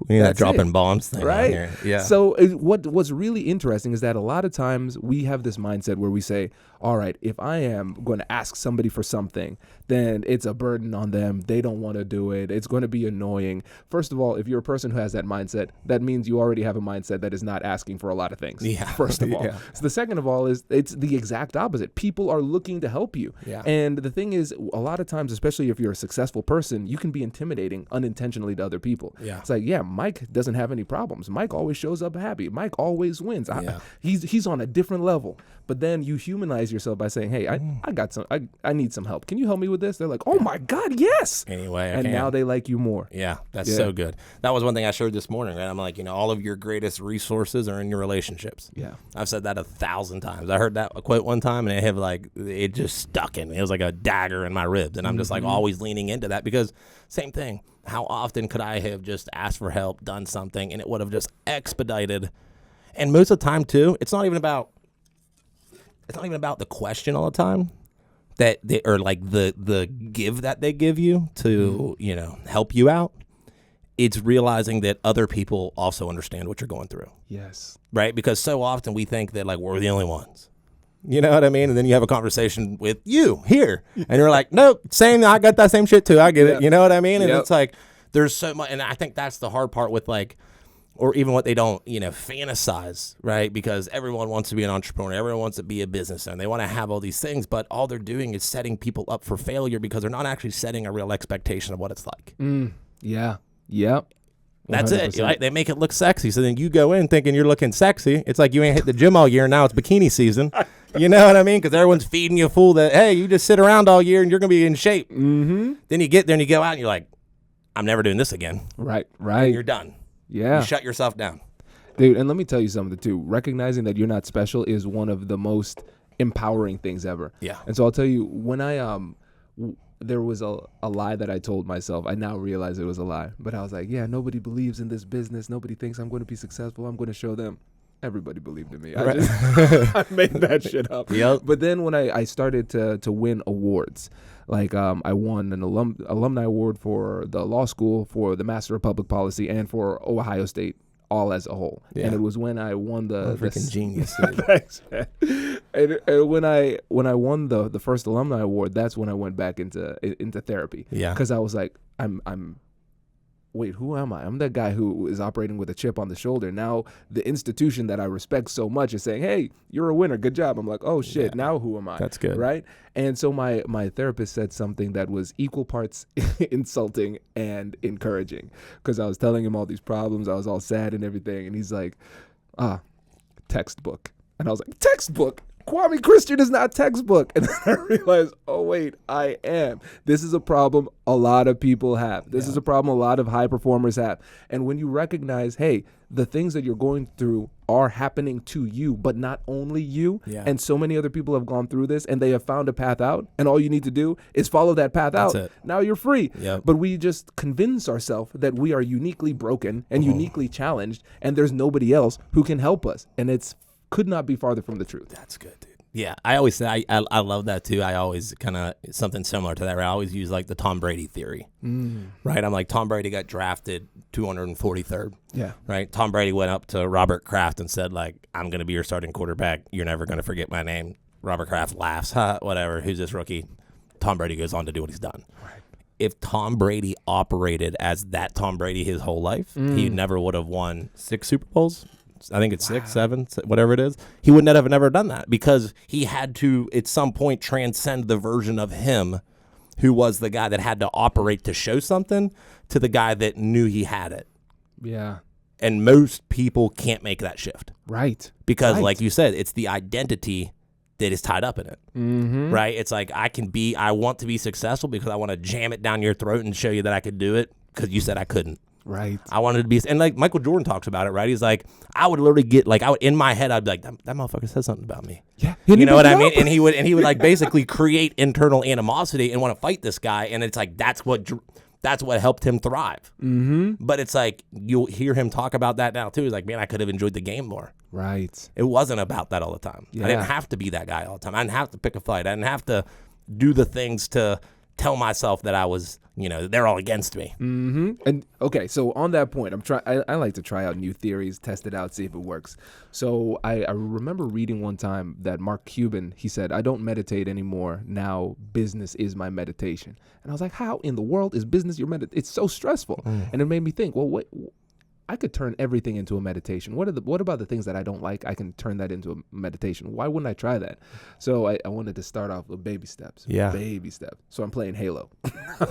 A: Yeah, dropping bombs thing
B: right
A: here. Yeah.
B: So what's really interesting is that a lot of times we have this mindset where we say, all right, if I am going to ask somebody for something, then it's a burden on them. They don't want to do it. It's going to be annoying. First of all, if you're a person who has that mindset, that means you already have a mindset that is not asking for a lot of things.
A: Yeah.
B: First of all.
A: Yeah.
B: So the second of all is it's the exact opposite. People are looking to help you.
A: Yeah.
B: And the thing is, a lot of times, especially if you're a successful person, you can be intimidating unintentionally to other people.
A: Yeah.
B: It's like, yeah, Mike doesn't have any problems. Mike always shows up happy. Mike always wins.
A: Yeah.
B: He's on a different level. But then you humanize yourself by saying, hey, I got some, I need some help. Can you help me with this? They're like, oh my God, yes.
A: Anyway,
B: and now they like you more.
A: Yeah, that's so good. That was one thing I shared this morning, right? I'm like, all of your greatest resources are in your relationships.
B: Yeah.
A: I've said that 1,000 times. I heard that quote one time and it just stuck in me. It was like a dagger in my ribs. And I'm just like always leaning into that because same thing. How often could I have just asked for help, done something, and it would have just expedited? And most of the time too, it's not even about the question all the time that they, or like the give that they give you to, help you out. It's realizing that other people also understand what you're going through.
B: Yes.
A: Right? Because so often we think that like we're the only ones. You know what I mean? And then you have a conversation with you here and you're like, nope, same. I got that same shit too. I get it. You know what I mean? And it's like, there's so much. And I think that's the hard part with like, or even what they don't, fantasize, right? Because everyone wants to be an entrepreneur. Everyone wants to be a business owner. They want to have all these things, but all they're doing is setting people up for failure because they're not actually setting a real expectation of what it's like.
B: Yeah. Yep.
A: That's it. Right? They make it look sexy. So then you go in thinking you're looking sexy. It's like you ain't hit the gym all year and now it's bikini season. You know what I mean? Because everyone's feeding you full that, hey, you just sit around all year and you're going to be in shape.
B: Mm-hmm.
A: Then you get there and you go out and you're like, I'm never doing this again.
B: Right.
A: And you're done.
B: Yeah.
A: You shut yourself down.
B: Dude, and let me tell you something too. Recognizing that you're not special is one of the most empowering things ever.
A: Yeah.
B: And so I'll tell you, when I there was a lie that I told myself. I now realize it was a lie. But I was like, yeah, nobody believes in this business. Nobody thinks I'm going to be successful. I'm going to show them. Everybody believed in me. I made that shit up.
A: Yep.
B: But then when I started to win awards, like I won an alumni award for the law school, for the Master of Public Policy, and for Ohio State, all as a whole. Yeah. And it was when I won the
A: freaking genius.
B: Thanks, man. And when I won the first alumni award, that's when I went back into therapy.
A: Yeah.
B: Because I was like, wait, who am I? I'm that guy who is operating with a chip on the shoulder. Now the institution that I respect so much is saying, hey, you're a winner. Good job. I'm like, oh, shit. Yeah. Now who am I?
A: That's good.
B: Right? And so my therapist said something that was equal parts insulting and encouraging because I was telling him all these problems. I was all sad and everything. And he's like, textbook. And I was like, textbook? Kwame Christian is not textbook. And then I realized, oh, wait, I am. This is a problem a lot of people have. This is a problem a lot of high performers have. And when you recognize, hey, the things that you're going through are happening to you, but not only you. Yeah. And so many other people have gone through this and they have found a path out. And all you need to do is follow that path out. Now you're free.
A: Yep.
B: But we just convince ourselves that we are uniquely broken and uniquely challenged. And there's nobody else who can help us. And it's could not be farther from the truth.
A: That's good, dude. Yeah, I always say I love that too. I always kind of something similar to that. Where I always use like the Tom Brady theory, right? I'm like Tom Brady got drafted 243rd.
B: Yeah,
A: right. Tom Brady went up to Robert Kraft and said like, "I'm going to be your starting quarterback. You're never going to forget my name." Robert Kraft laughs, whatever. Who's this rookie? Tom Brady goes on to do what he's done. Right. If Tom Brady operated as that Tom Brady his whole life, he never would have won 6 Super Bowls. I think it's 6, 7, whatever it is. He would not have never done that because he had to, at some point, transcend the version of him who was the guy that had to operate to show something to the guy that knew he had it.
B: Yeah.
A: And most people can't make that shift.
B: Right.
A: Because, like you said, it's the identity that is tied up in it.
B: Mm-hmm.
A: Right? It's like I want to be successful because I want to jam it down your throat and show you that I could do it because you said I couldn't.
B: Right.
A: I wanted to be, and like Michael Jordan talks about it, right? He's like, I would literally get like, in my head, I'd be like, that motherfucker said something about me.
B: Yeah.
A: You know what I mean? And he would like basically create internal animosity and want to fight this guy. And it's like, that's what helped him thrive.
B: Mm-hmm.
A: But it's like, you'll hear him talk about that now too. He's like, man, I could have enjoyed the game more.
B: Right.
A: It wasn't about that all the time. Yeah. I didn't have to be that guy all the time. I didn't have to pick a fight. I didn't have to do the things to tell myself that I was, they're all against me.
B: Mm-hmm. And okay, so on that point, I like to try out new theories, test it out, see if it works. So I remember reading one time that Mark Cuban, he said, I don't meditate anymore. Now business is my meditation. And I was like, how in the world is business your meditation? It's so stressful. And it made me think, well, what? I could turn everything into a meditation. What about the things that I don't like? I can turn that into a meditation. Why wouldn't I try that? So I wanted to start off with baby steps.
A: Yeah.
B: Baby steps. So I'm playing Halo.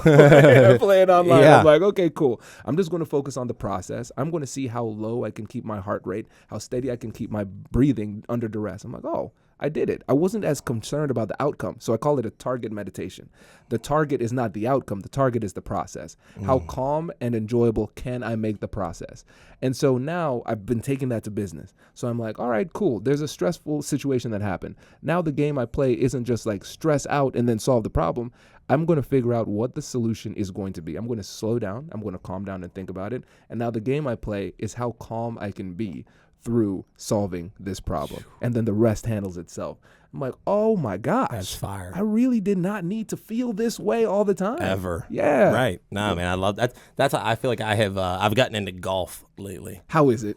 B: I'm playing online. Yeah. I'm like, okay, cool. I'm just going to focus on the process. I'm going to see how low I can keep my heart rate, how steady I can keep my breathing under duress. I'm like, oh, I did it. I wasn't as concerned about the outcome. So I call it a target meditation. The target is not the outcome. The target is the process. How calm and enjoyable can I make the process? And so now I've been taking that to business. So I'm like, all right, cool. There's a stressful situation that happened. Now the game I play isn't just like stress out and then solve the problem. I'm going to figure out what the solution is going to be. I'm going to slow down. I'm going to calm down and think about it. And now the game I play is how calm I can be through solving this problem, and then the rest handles itself. I'm like, oh my gosh,
A: that's fire.
B: I really did not need to feel this way all the time.
A: Ever.
B: Yeah.
A: Right. No, man, I love that. That's how I feel like I've gotten into golf lately.
B: How is it?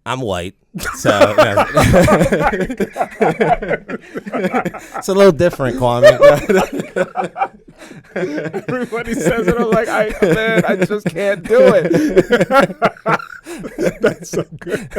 A: I'm white, so it's a little different, Kwame.
B: Everybody says it. I'm like, I just can't do it. That's so good.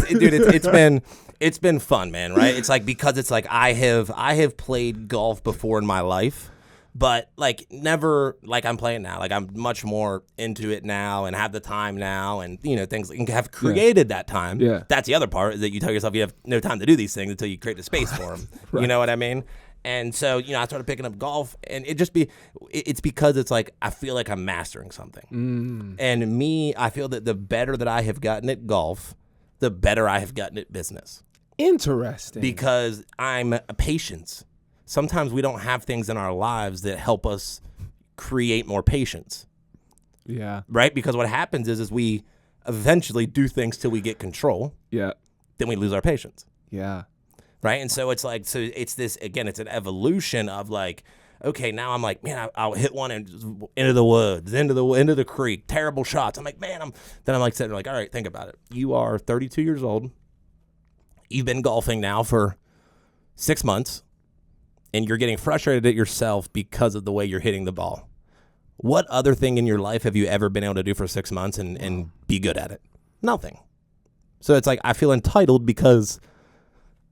A: Dude, it's been fun, man. Right? It's like, because it's like I have played golf before in my life, but like never like I'm playing now. Like I'm much more into it now and have the time now, and things and have created that time.
B: Yeah.
A: That's the other part, is that you tell yourself you have no time to do these things until you create the space for them. Right. You know what I mean? And so, I started picking up golf, and it's because it's like I feel like I'm mastering something. And I feel that the better that I have gotten at golf, the better I have gotten at business.
B: Interesting.
A: Because I'm a patience. Sometimes we don't have things in our lives that help us create more patience.
B: Yeah.
A: Right? Because what happens is we eventually do things till we get control.
B: Yeah.
A: Then we lose our patience.
B: Yeah.
A: Right. And so it's like, it's this, again, it's an evolution of like, okay, now I'm like, man, I'll hit one into the woods, into the creek, terrible shots. I'm like, man, then I'm like sitting there like, all right, think about it. You are 32 years old. You've been golfing now for 6 months, and you're getting frustrated at yourself because of the way you're hitting the ball. What other thing in your life have you ever been able to do for 6 months and be good at it? Nothing. So it's like, I feel entitled because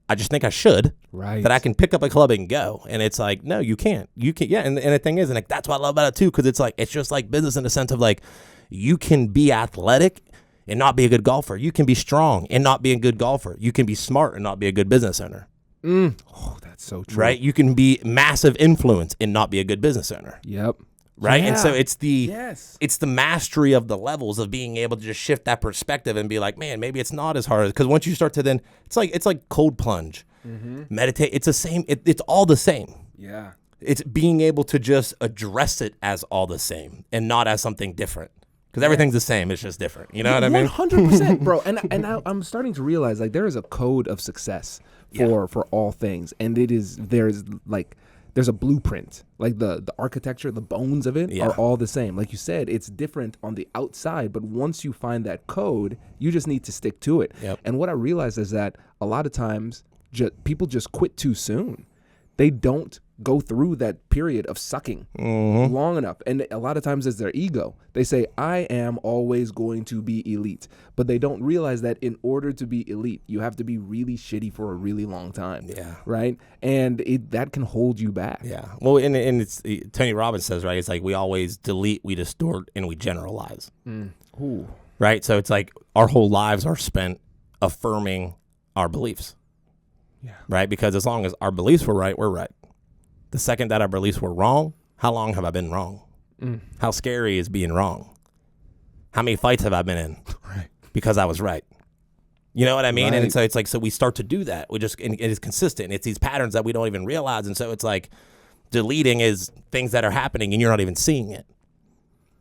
A: I just think I should,
B: right?
A: That I can pick up a club and go. And it's like, no, you can't. You can, yeah. And the thing is, and like, that's what I love about it too, because it's like, it's just like business in the sense of like, you can be athletic and not be a good golfer. You can be strong and not be a good golfer. You can be smart and not be a good business owner.
B: Oh, that's so true.
A: Right? You can be massive influence and not be a good business owner.
B: Yep.
A: Right.
B: Yeah.
A: And so it's the mastery of the levels of being able to just shift that perspective and be like, man, maybe it's not as hard, because once you start to then it's like cold plunge, meditate. It's the same. It's all the same.
B: Yeah.
A: It's being able to just address it as all the same and not as something different, because everything's the same. It's just different. You know what I mean?
B: 100%, bro. And I'm starting to realize like there is a code of success for all things, and there's a blueprint, like the architecture, the bones of it are all the same. Like you said, it's different on the outside, but once you find that code, you just need to stick to it.
A: Yep.
B: And what I realized is that a lot of times people just quit too soon. They don't go through that period of sucking long enough. And a lot of times it's their ego. They say, I am always going to be elite. But they don't realize that in order to be elite, you have to be really shitty for a really long time. Yeah. Right? And that can hold you back.
A: Yeah. Well, and it's Tony Robbins says, right, it's like we always delete, we distort, and we generalize.
B: Ooh.
A: Right? So it's like our whole lives are spent affirming our beliefs. Yeah. Right? Because as long as our beliefs were right, we're right. The second that our beliefs were wrong, how long have I been wrong? How scary is being wrong? How many fights have I been in?
B: Right.
A: Because I was right. You know what I mean?
B: Right.
A: And so it's like, so we start to do that. And it is consistent. It's these patterns that we don't even realize. And so it's like deleting is things that are happening and you're not even seeing it.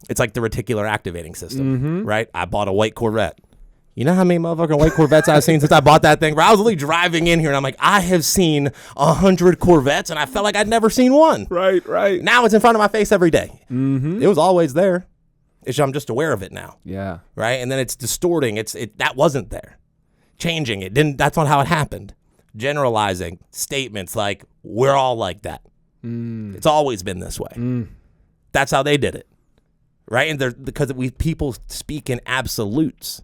A: It's like the reticular activating system, right? I bought a white Corvette. You know how many motherfucking white Corvettes I've seen since I bought that thing? Bro, I was literally driving in here, and I'm like, I have seen 100 Corvettes, and I felt like I'd never seen one.
B: Right.
A: Now it's in front of my face every day. It was always there. I'm just aware of it now.
B: Yeah.
A: Right? And then it's distorting. That wasn't there. Changing it. That's not how it happened. Generalizing statements like, we're all like that. It's always been this way. That's how they did it. Right? And because people speak in absolutes.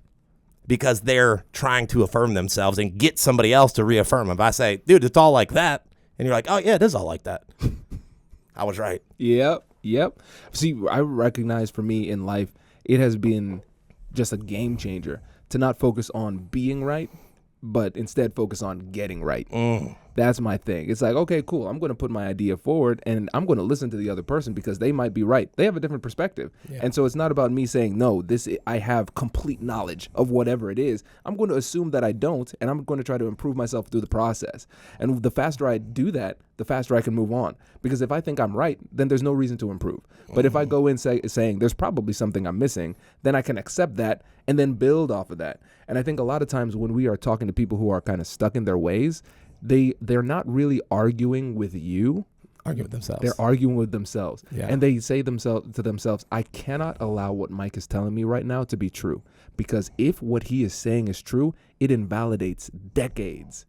A: Because they're trying to affirm themselves and get somebody else to reaffirm them. If I say, dude, it's all like that, and you're like, oh, yeah, it is all like that. I was right.
B: Yep. See, I recognize for me in life, it has been just a game changer to not focus on being right, but instead focus on getting right. That's my thing. It's like, okay, cool. I'm going to put my idea forward and I'm going to listen to the other person because they might be right. They have a different perspective. Yeah. And so it's not about me saying, no, I have complete knowledge of whatever it is. I'm going to assume that I don't, and I'm going to try to improve myself through the process. And the faster I do that, the faster I can move on. Because if I think I'm right, then there's no reason to improve. But if I go in saying there's probably something I'm missing, then I can accept that and then build off of that. And I think a lot of times when we are talking to people who are kind of stuck in their ways, they're not really arguing with you.
A: Arguing with themselves.
B: They're arguing with themselves.
A: Yeah.
B: And they say to themselves, I cannot allow what Mike is telling me right now to be true. Because if what he is saying is true, it invalidates decades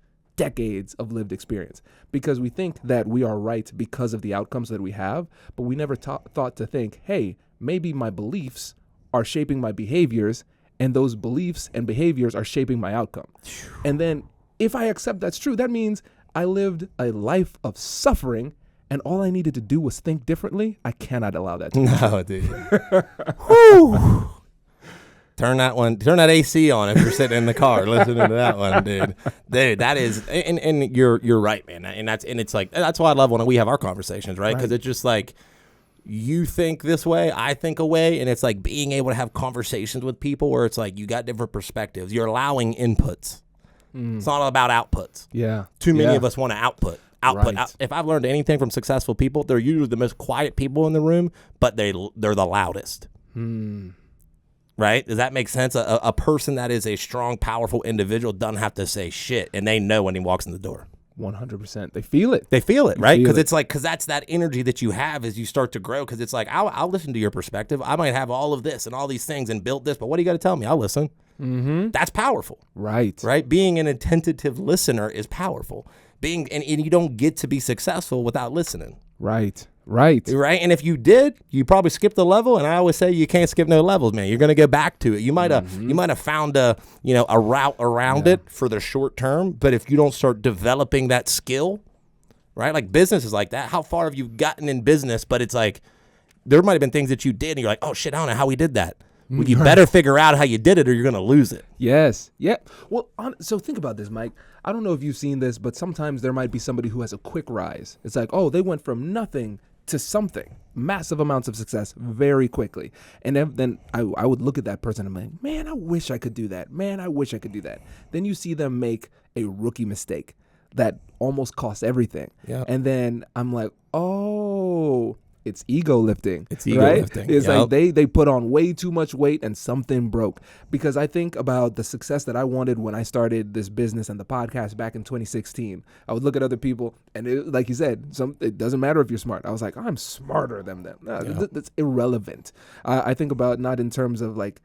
B: of lived experience. Because we think that we are right because of the outcomes that we have, but we never thought to think, hey, maybe my beliefs are shaping my behaviors, and those beliefs and behaviors are shaping my outcome. And then if I accept that's true, that means I lived a life of suffering, and all I needed to do was think differently. I cannot allow that to be
A: true. Dude. Whew. Turn that AC on if you're sitting in the car listening to that one, dude. Dude, that is, and you're right, man. And it's like, that's why I love when we have our conversations, right? Because it's just like, you think this way, I think a way, and it's like being able to have conversations with people where it's like you got different perspectives. You're allowing inputs. It's not all about outputs.
B: Yeah.
A: Too many of us want to output.
B: Right.
A: If I've learned anything from successful people, they're usually the most quiet people in the room, but they're the loudest. Right? Does that make sense? A person that is a strong, powerful individual doesn't have to say shit, and they know when he walks in the door.
B: 100%. They feel it.
A: They feel it, right? Because that's that energy that you have as you start to grow. Because it's like, I'll listen to your perspective. I might have all of this and all these things and built this, but what do you got to tell me? I'll listen. That's powerful. Right. Being an attentive listener is powerful. And you don't get to be successful without listening. Right. And if you did, you probably skipped a level. And I always say you can't skip no levels, man. You're going to go back to it. You might have found a route around it for the short term. But if you don't start developing that skill, right? Like business is like that. How far have you gotten in business? But it's like there might have been things that you did and you're like, oh shit, I don't know how we did that. Well, you better figure out how you did it or you're going to lose it.
B: Yes. Yeah. Well, so think about this, Mike. I don't know if you've seen this, but sometimes there might be somebody who has a quick rise. It's like, oh, they went from nothing to something, massive amounts of success very quickly. And then I would look at that person and I'm like, man, I wish I could do that. Man, I wish I could do that. Then you see them make a rookie mistake that almost costs everything. Yep. And then I'm like, oh, it's ego lifting. It's like they put on way too much weight and something broke. Because I think about the success that I wanted when I started this business and the podcast back in 2016. I would look at other people and like you said, it doesn't matter if you're smart. I was like, I'm smarter than them. No, that's irrelevant. I think about not in terms of like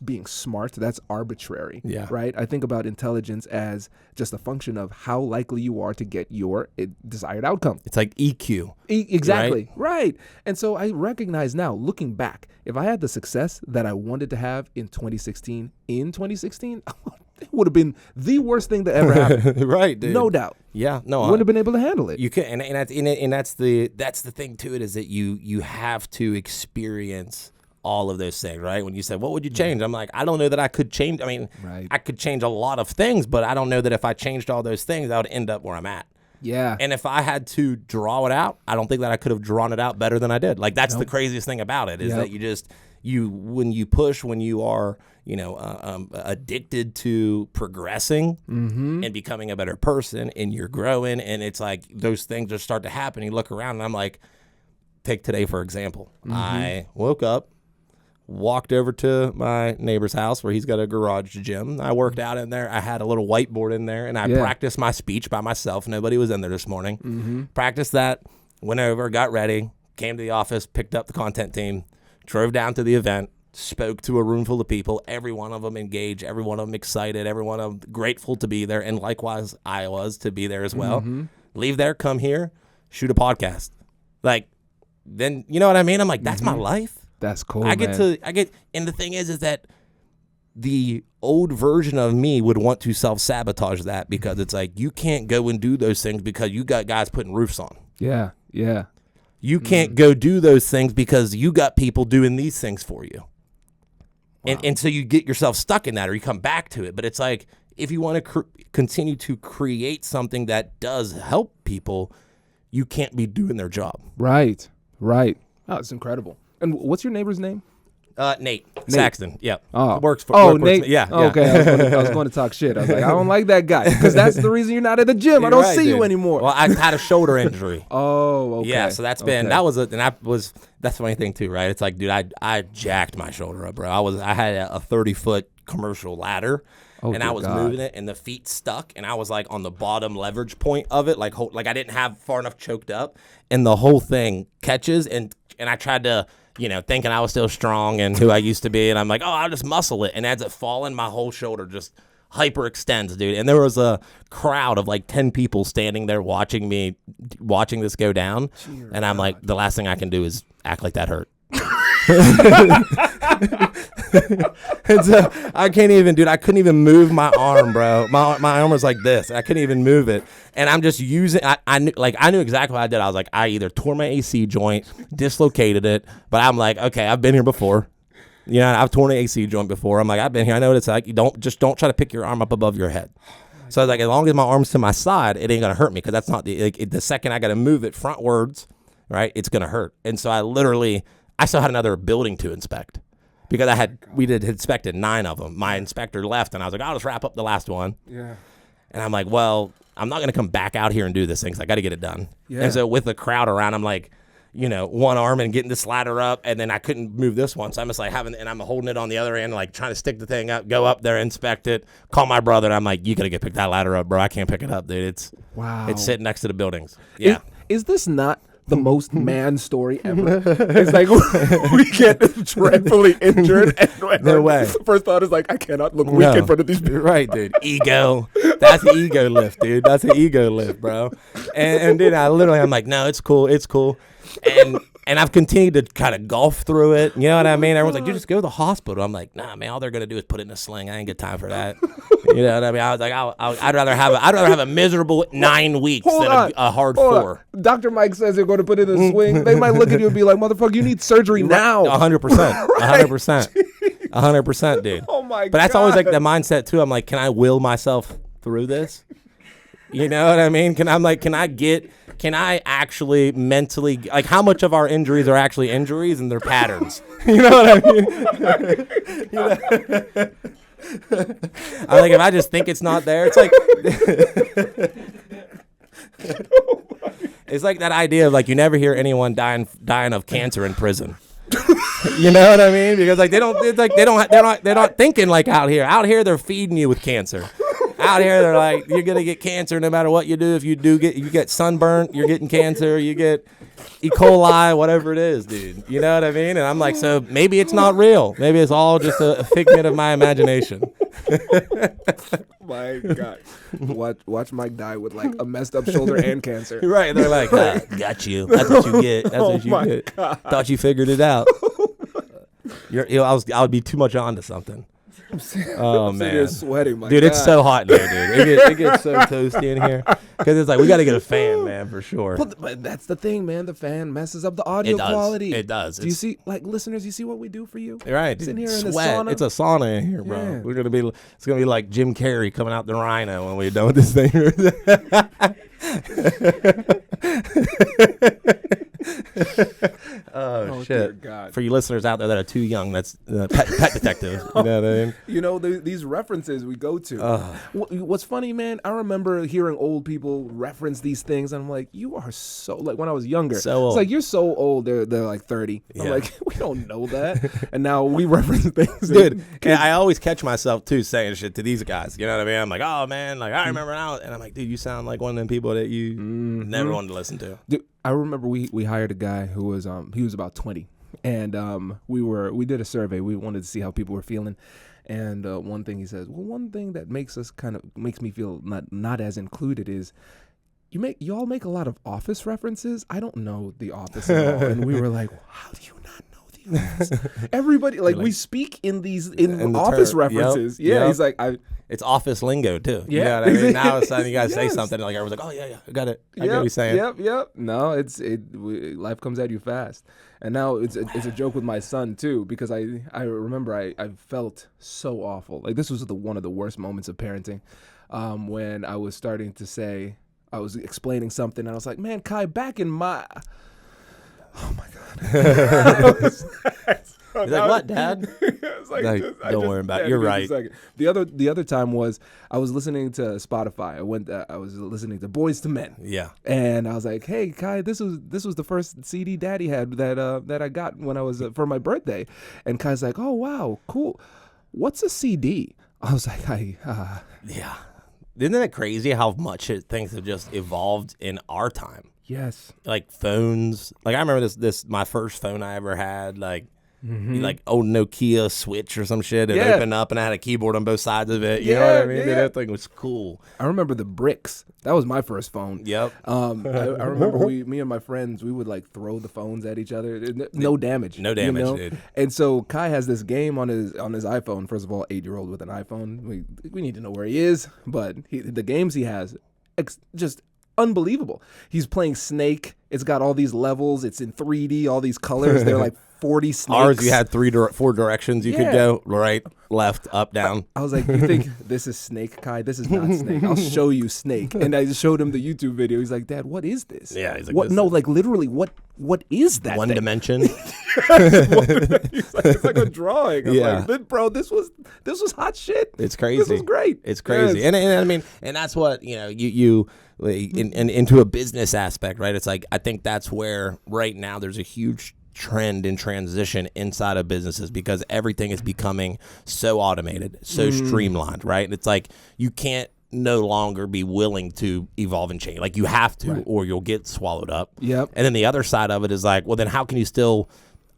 B: being smart. That's arbitrary, right? I think about intelligence as just a function of how likely you are to get your desired outcome.
A: It's like EQ.
B: Exactly, right? And so I recognize now, looking back, if I had the success that I wanted to have in 2016, it would have been the worst thing that ever happened.
A: Right, dude.
B: No doubt.
A: Yeah, no,
B: wouldn't have been able to handle it.
A: You can, and that's the thing to it, is that you have to experience all of those things, right? When you said, what would you change? I'm like, I don't know that I could change. I mean, I could change a lot of things, but I don't know that if I changed all those things, I would end up where I'm at. Yeah. And if I had to draw it out, I don't think that I could have drawn it out better than I did. Like, that's the craziest thing about it, is that when you push, when you are, addicted to progressing and becoming a better person, and you're growing, and it's like those things just start to happen. You look around and I'm like, take today for example. I woke up, walked over to my neighbor's house where he's got a garage gym. I worked out in there. I had a little whiteboard in there, and I practiced my speech by myself. Nobody was in there this morning. Practiced that, went over, got ready, came to the office, picked up the content team, drove down to the event, spoke to a room full of people, every one of them engaged, every one of them excited, every one of them grateful to be there, and likewise I was to be there as well. Leave there, come here, shoot a podcast. Like, then, you know what I mean? I'm like, that's my life.
B: That's cool,
A: and the thing is that the old version of me would want to self-sabotage that, because it's like, you can't go and do those things because you got guys putting roofs on.
B: Yeah.
A: You can't go do those things because you got people doing these things for you. Wow. And so you get yourself stuck in that, or you come back to it. But it's like, if you want to continue to create something that does help people, you can't be doing their job.
B: Right. Oh, it's incredible. And what's your neighbor's name?
A: Nate Saxton. Yeah.
B: Oh,
A: works for
B: Nate.
A: Yeah.
B: Okay. I was going to talk shit. I was like, I don't like that guy, because that's the reason you're not at the gym. I don't see you anymore.
A: Well, I had a shoulder injury.
B: Oh, okay.
A: Yeah. So that's been that's the funny thing too, right? It's like, dude, I jacked my shoulder up, bro. I had a 30-foot commercial ladder. And I was moving it, and the feet stuck, and I was like on the bottom leverage point of it, like I didn't have far enough choked up, and the whole thing catches, and I tried to, thinking I was still strong and who I used to be, and I'm like, oh, I'll just muscle it, and as it falling, my whole shoulder just hyperextends, dude. And there was a crowd of like 10 people standing there watching this go down, and I'm like, the last thing I can do is act like that hurt. And so I couldn't even move my arm, bro. My arm was like this. I couldn't even move it. And I'm just using, I knew exactly what I did. I was like, I either tore my AC joint, dislocated it, but I'm like, okay, I've been here before. I've torn an AC joint before. I'm like, I've been here. I know what it's like. You don't try to pick your arm up above your head. So I was like, as long as my arm's to my side, it ain't gonna hurt me, because that's not the second I gotta move it frontwards, right? It's gonna hurt. And so I still had another building to inspect, because we had inspected 9 of them. My inspector left, and I was like, I'll just wrap up the last one.
B: Yeah.
A: And I'm like, well, I'm not going to come back out here and do this thing, because I got to get it done.
B: Yeah.
A: And so with the crowd around, I'm like, one arm and getting this ladder up, and then I couldn't move this one. So I'm just like and I'm holding it on the other end, like trying to stick the thing up, go up there, inspect it, call my brother. And I'm like, you got to pick that ladder up, bro. I can't pick it up, dude. It's sitting next to the buildings. Yeah.
B: Is this not the most man story ever? It's like, we get dreadfully injured, and
A: no way.
B: First thought is like, I cannot look weak in front of these people.
A: Right, dude. Ego. That's the ego lift, dude. That's an ego lift, bro. And then I'm like, no, it's cool. And I've continued to kind of golf through it. You know what I mean? Everyone's like, you just go to the hospital. I'm like, nah, man, all they're going to do is put it in a sling. I ain't got time for that. You know what I mean? I was like, I'd rather have a miserable 9 weeks than a hard 4.
B: Dr. Mike says they're going to put it in a swing. They might look at you and be like, motherfucker, you need surgery now.
A: 100%. 100%. 100%, dude.
B: Oh, my God.
A: But that's always like the mindset, too. I'm like, can I will myself through this? You know what I mean? Can I actually mentally, like, how much of our injuries are actually injuries and they're patterns? You know what I mean? I'm like, if I just think it's not there, it's like, it's like that idea of like, you never hear anyone dying of cancer in prison. You know what I mean? Because like they're not thinking like out here. Out here, they're feeding you with cancer. Out here, they're like, you're gonna get cancer no matter what you do. If you get sunburnt, you're getting cancer. You get E. coli, whatever it is, dude. You know what I mean? And I'm like, so maybe it's not real. Maybe it's all just a figment of my imagination.
B: My God, watch Mike die with like a messed up shoulder and cancer.
A: Right? They're like, got you. That's what you get. That's what you get.
B: God.
A: Thought you figured it out. I would be too much onto something. Oh man,
B: you're sweating,
A: dude. God. It's so hot in here, dude. It gets so toasty in here because it's like we got to get a fan, man, for sure.
B: But that's the thing, man. The fan messes up the audio quality.
A: It does.
B: Do you see, like, listeners? You see what we do for you?
A: Right.
B: Sitting here in the
A: sweat.
B: sauna.
A: It's a sauna in here, bro.
B: Yeah.
A: It's gonna be like Jim Carrey coming out the rhino when we're done with this thing.
B: Oh Oh, dear
A: Shit.
B: God.
A: For you listeners out there that are too young, that's pet detective. You know what I mean?
B: You know, these references we go to. What's funny, man, I remember hearing old people reference these things, and I'm like, you are so, like, when I was younger,
A: So old.
B: it's like, you're so old, they're like 30.
A: Yeah.
B: I'm like, we don't know that. And now we reference things.
A: Dude, and I always catch myself, too, saying shit to these guys. You know what I mean? I'm like, oh, man, like, I remember now. And I'm like, dude, you sound like one of them people that you never wanted to listen to.
B: Dude, I remember we hired a guy who was he was about 20, and we did a survey. We wanted to see how people were feeling, and one thing he says, well, one thing that makes me feel not as included is you all make a lot of Office references. I don't know The Office at all, and we were like, how do you not know The Office? Everybody like we speak in Office references. Yeah, he's like
A: It's Office lingo too.
B: Yeah.
A: You know what I mean? Now all of a sudden you guys say something like everyone's like, oh yeah, I got it. I get what you're saying.
B: Yep. No, life comes at you fast. And now it's a joke with my son too, because I remember I felt so awful. Like this was one of the worst moments of parenting, when I was starting to say, I was explaining something and I was like, man, Kai, back in my, oh my God.
A: He's like, what, Dad? Don't worry about it. You're right.
B: The other time was I was listening to Spotify. I was listening to Boys to Men.
A: Yeah.
B: And I was like, hey, Kai, this was the first CD Daddy had that I got when I was for my birthday. And Kai's like, oh wow, cool. What's a CD? I was like,
A: yeah. Isn't it crazy how much things have just evolved in our time?
B: Yes.
A: Like phones. Like I remember this my first phone I ever had, like old Nokia switch or some shit. It opened up and I had a keyboard on both sides of it. You know what I mean? Yeah. That thing was cool.
B: I remember the bricks. That was my first phone.
A: Yep.
B: I remember me and my friends, we would like throw the phones at each other. No damage.
A: No damage, dude.
B: And so Kai has this game on his iPhone. First of all, 8-year-old with an iPhone. We need to know where he is, but the games he has, just unbelievable. He's playing Snake. It's got all these levels. It's in 3D. All these colors. They're like 40 snakes.
A: Ours, you had 4 directions you could go: right, left, up, down.
B: I was like, you think this is Snake, Kai? This is not Snake. I'll show you Snake. And I just showed him the YouTube video. He's like, Dad, what is this?
A: Yeah, he's like,
B: what? No, like literally, what is that?
A: One
B: thing?
A: dimension.
B: It's like a drawing. I'm like, bro, this was hot shit.
A: It's crazy.
B: This was great.
A: It's crazy.
B: Yes.
A: And I mean, and that's what, you into a business aspect, right? It's like, I think that's where right now there's a huge trend in transition inside of businesses because everything is becoming so automated, so streamlined, right? And it's like you can't no longer be willing to evolve and change. Like you have to, or you'll get swallowed up.
B: Yep.
A: And then the other side of it is like, well, then how can you still?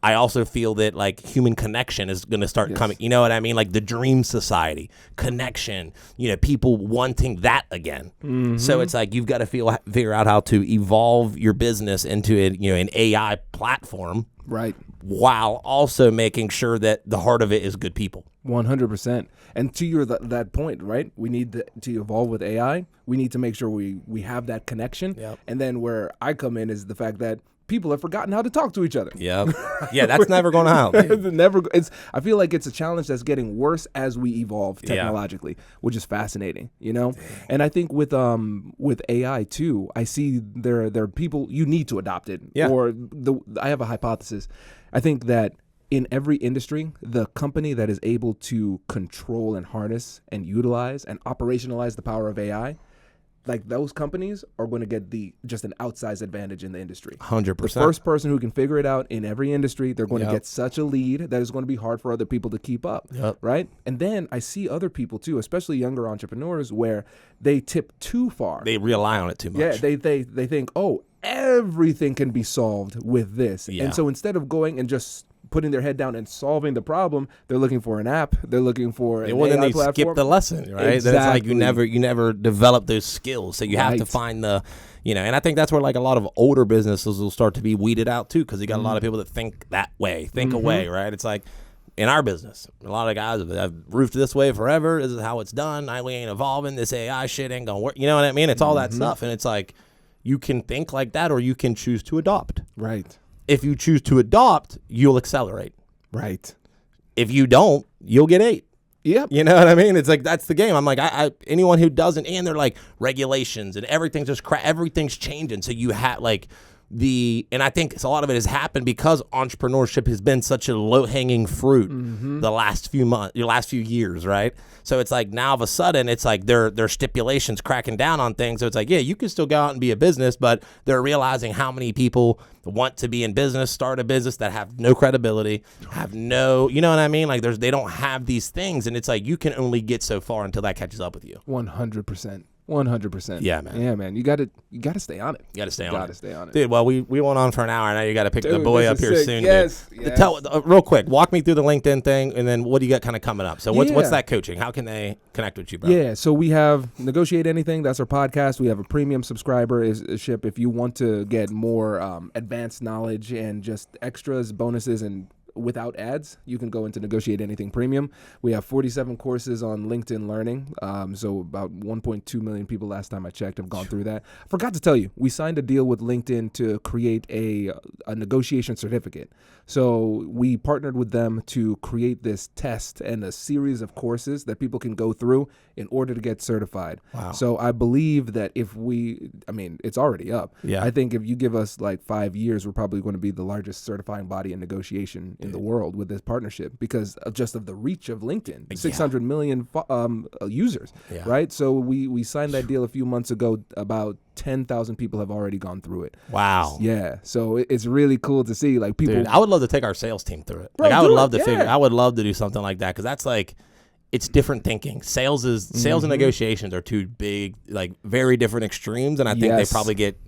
A: I also feel that like human connection is going to start coming. You know what I mean? Like the dream society, connection. People wanting that again. So it's like you've got to figure out how to evolve your business into an AI platform,
B: right? While
A: also making sure that the heart of it is good people.
B: 100%. And to that point, right? We need to evolve with AI. We need to make sure we have that connection.
A: Yep.
B: And then where I come in is the fact that people have forgotten how to talk to each other.
A: Yeah, yeah, that's never going to help.
B: I feel like it's a challenge that's getting worse as we evolve technologically, which is fascinating, And I think with AI too, I see there are people you need to adopt it.
A: Yeah.
B: I have a hypothesis. I think that in every industry, the company that is able to control and harness and utilize and operationalize the power of AI, like those companies are going to get just an outsized advantage in the industry.
A: 100%.
B: The first person who can figure it out in every industry, they're going to get such a lead that it's going to be hard for other people to keep up, right? And then I see other people too, especially younger entrepreneurs, where they tip too far.
A: They rely on it too much.
B: Yeah, they think, oh, everything can be solved with this.
A: Yeah.
B: And so instead of going and just putting their head down and solving the problem, they're looking for an app. They're looking for an AI platform.
A: Skip the lesson, right?
B: Exactly.
A: Then it's like you never develop those skills. So you have to find and I think that's where like a lot of older businesses will start to be weeded out too, because you got a lot of people that think that way, away, right? It's like in our business, a lot of guys have roofed this way forever. This is how it's done. We ain't evolving. This AI shit ain't gonna work. You know what I mean? It's all that stuff, and it's like you can think like that, or you can choose to adopt.
B: Right.
A: If you choose to adopt, you'll accelerate.
B: Right.
A: If you don't, you'll get 8.
B: Yep.
A: You know what I mean? It's like, that's the game. I'm like, anyone who doesn't, and they're like regulations and everything's just everything's changing. So you have like, and I think a lot of it has happened because entrepreneurship has been such a low-hanging fruit the last few years, right? So it's like now all of a sudden it's like their stipulations cracking down on things. So it's like, yeah, you can still go out and be a business, but they're realizing how many people want to be in business, start a business that have no credibility, have no, you know what I mean? Like they don't have these things, and it's like you can only get so far until that catches up with you.
B: 100%. 100%.
A: Yeah, man.
B: Yeah, man. You gotta stay on it.
A: You got to stay on
B: Gotta
A: it.
B: stay on it.
A: Dude, well, we went on for an hour. Now you got to pick the
B: Dude,
A: boy
B: this
A: up
B: is
A: here
B: sick.
A: soon.
B: Yes,
A: Dude.
B: yes.
A: Tell real quick, walk me through the LinkedIn thing, and then what do you got kind of coming up? So what's
B: Yeah.
A: that coaching? How can they connect with you, bro?
B: Yeah, so we have Negotiate Anything. That's our podcast. We have a premium subscribership if you want to get more advanced knowledge and just extras, bonuses, and without ads. You can go into Negotiate Anything Premium. We have 47 courses on LinkedIn Learning. So about 1.2 million people last time I checked have gone through that. I forgot to tell you, we signed a deal with LinkedIn to create a negotiation certificate. So we partnered with them to create this test and a series of courses that people can go through in order to get certified.
A: Wow.
B: So I believe that it's already up.
A: Yeah.
B: I think if you give us like 5 years, we're probably going to be the largest certifying body in negotiation in the world with this partnership because of the reach of LinkedIn, 600 million users, right? So we signed that deal a few months ago. About 10,000 people have already gone through it.
A: Wow.
B: Yeah. So it's really cool to see like people.
A: Dude, I would love to take our sales team through it.
B: Bro,
A: like I would
B: do
A: love
B: it,
A: to figure.
B: yeah.
A: I would love to do something like that because that's like, it's different thinking. Sales and negotiations are two big, like very different extremes, and I think they probably get.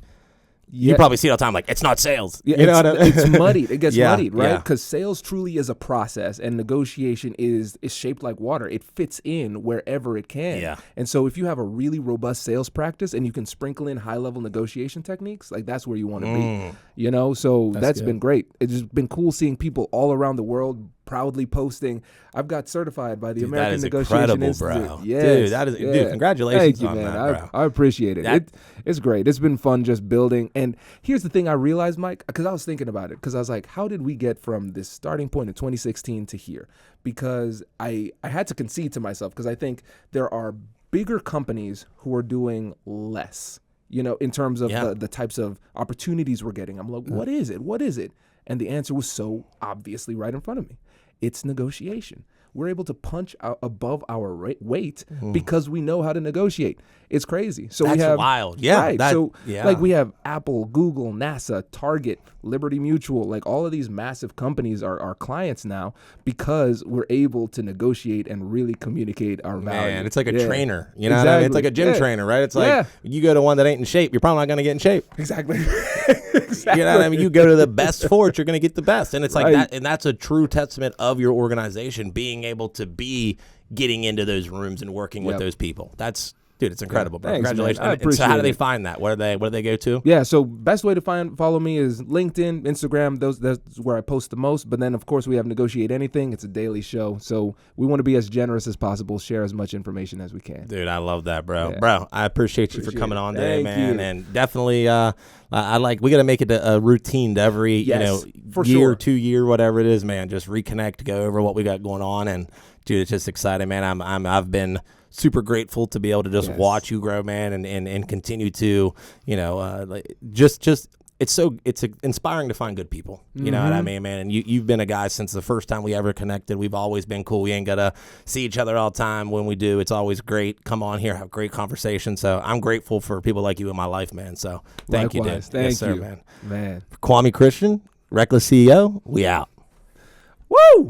A: You probably see it all the time, like, it's not sales.
B: Yeah,
A: you know what I mean?
B: It's muddied. It gets muddied, right?
A: Yeah.
B: Because sales truly is a process, and negotiation is shaped like water. It fits in wherever it can.
A: Yeah.
B: And so if you have a really robust sales practice and you can sprinkle in high-level negotiation techniques, like that's where you want to be. You know, so that's been great. It's just been cool seeing people all around the world proudly posting, I've got certified by the American Negotiation Institute.
A: Bro.
B: Yes,
A: dude, that is dude, congratulations.
B: Thank you,
A: on
B: man.
A: that, bro.
B: I appreciate it. It's great. It's been fun just building. And here's the thing I realized, Mike, because I was thinking about it, because I was like, how did we get from this starting point in 2016 to here? Because I had to concede to myself, because I think there are bigger companies who are doing less, you know, in terms of the types of opportunities we're getting. I'm like, what is it? What is it? And the answer was so obviously right in front of me. It's negotiation. We're able to punch out above our weight because we know how to negotiate. It's crazy. So
A: that's
B: we have
A: wild. Yeah.
B: Right. Like we have Apple, Google, NASA, Target, Liberty Mutual, like all of these massive companies are our clients now because we're able to negotiate and really communicate our value.
A: Man, it's like a trainer. You know what I mean? It's like a gym trainer, right? It's like you go to one that ain't in shape, you're probably not going to get in shape.
B: Exactly.
A: You know what I mean? You go to the best for it, you're going to get the best. And it's like that. And that's a true testament of your organization being able to be getting into those rooms and working with those people. Dude, it's incredible, bro.
B: Thanks,
A: Congratulations.
B: man. I appreciate
A: so how do they
B: it.
A: find that? Where do they go to?
B: Yeah, so best way to follow me is LinkedIn, Instagram. That's where I post the most. But then, of course, we have Negotiate Anything. It's a daily show. So we want to be as generous as possible, share as much information as we can.
A: Dude, I love that, bro.
B: Yeah.
A: Bro, I appreciate you for coming on today,
B: Thank
A: man.
B: you.
A: And definitely, we got to make it a routine to every year,
B: sure.
A: 2 year, whatever it is, man. Just reconnect, go over what we got going on. And, dude, it's just exciting, man. I've been super grateful to be able to just watch you grow, man, and continue to, you know, it's inspiring to find good people. You know what I mean, man? And you've been a guy since the first time we ever connected. We've always been cool. We ain't got to see each other all the time. When we do, it's always great. Come on here, have great conversations. So I'm grateful for people like you in my life, man. So thank
B: Likewise.
A: you, dude.
B: Thank
A: yes, sir,
B: you, man.
A: Kwame Christian, Reckless CEO, we out.
B: Woo!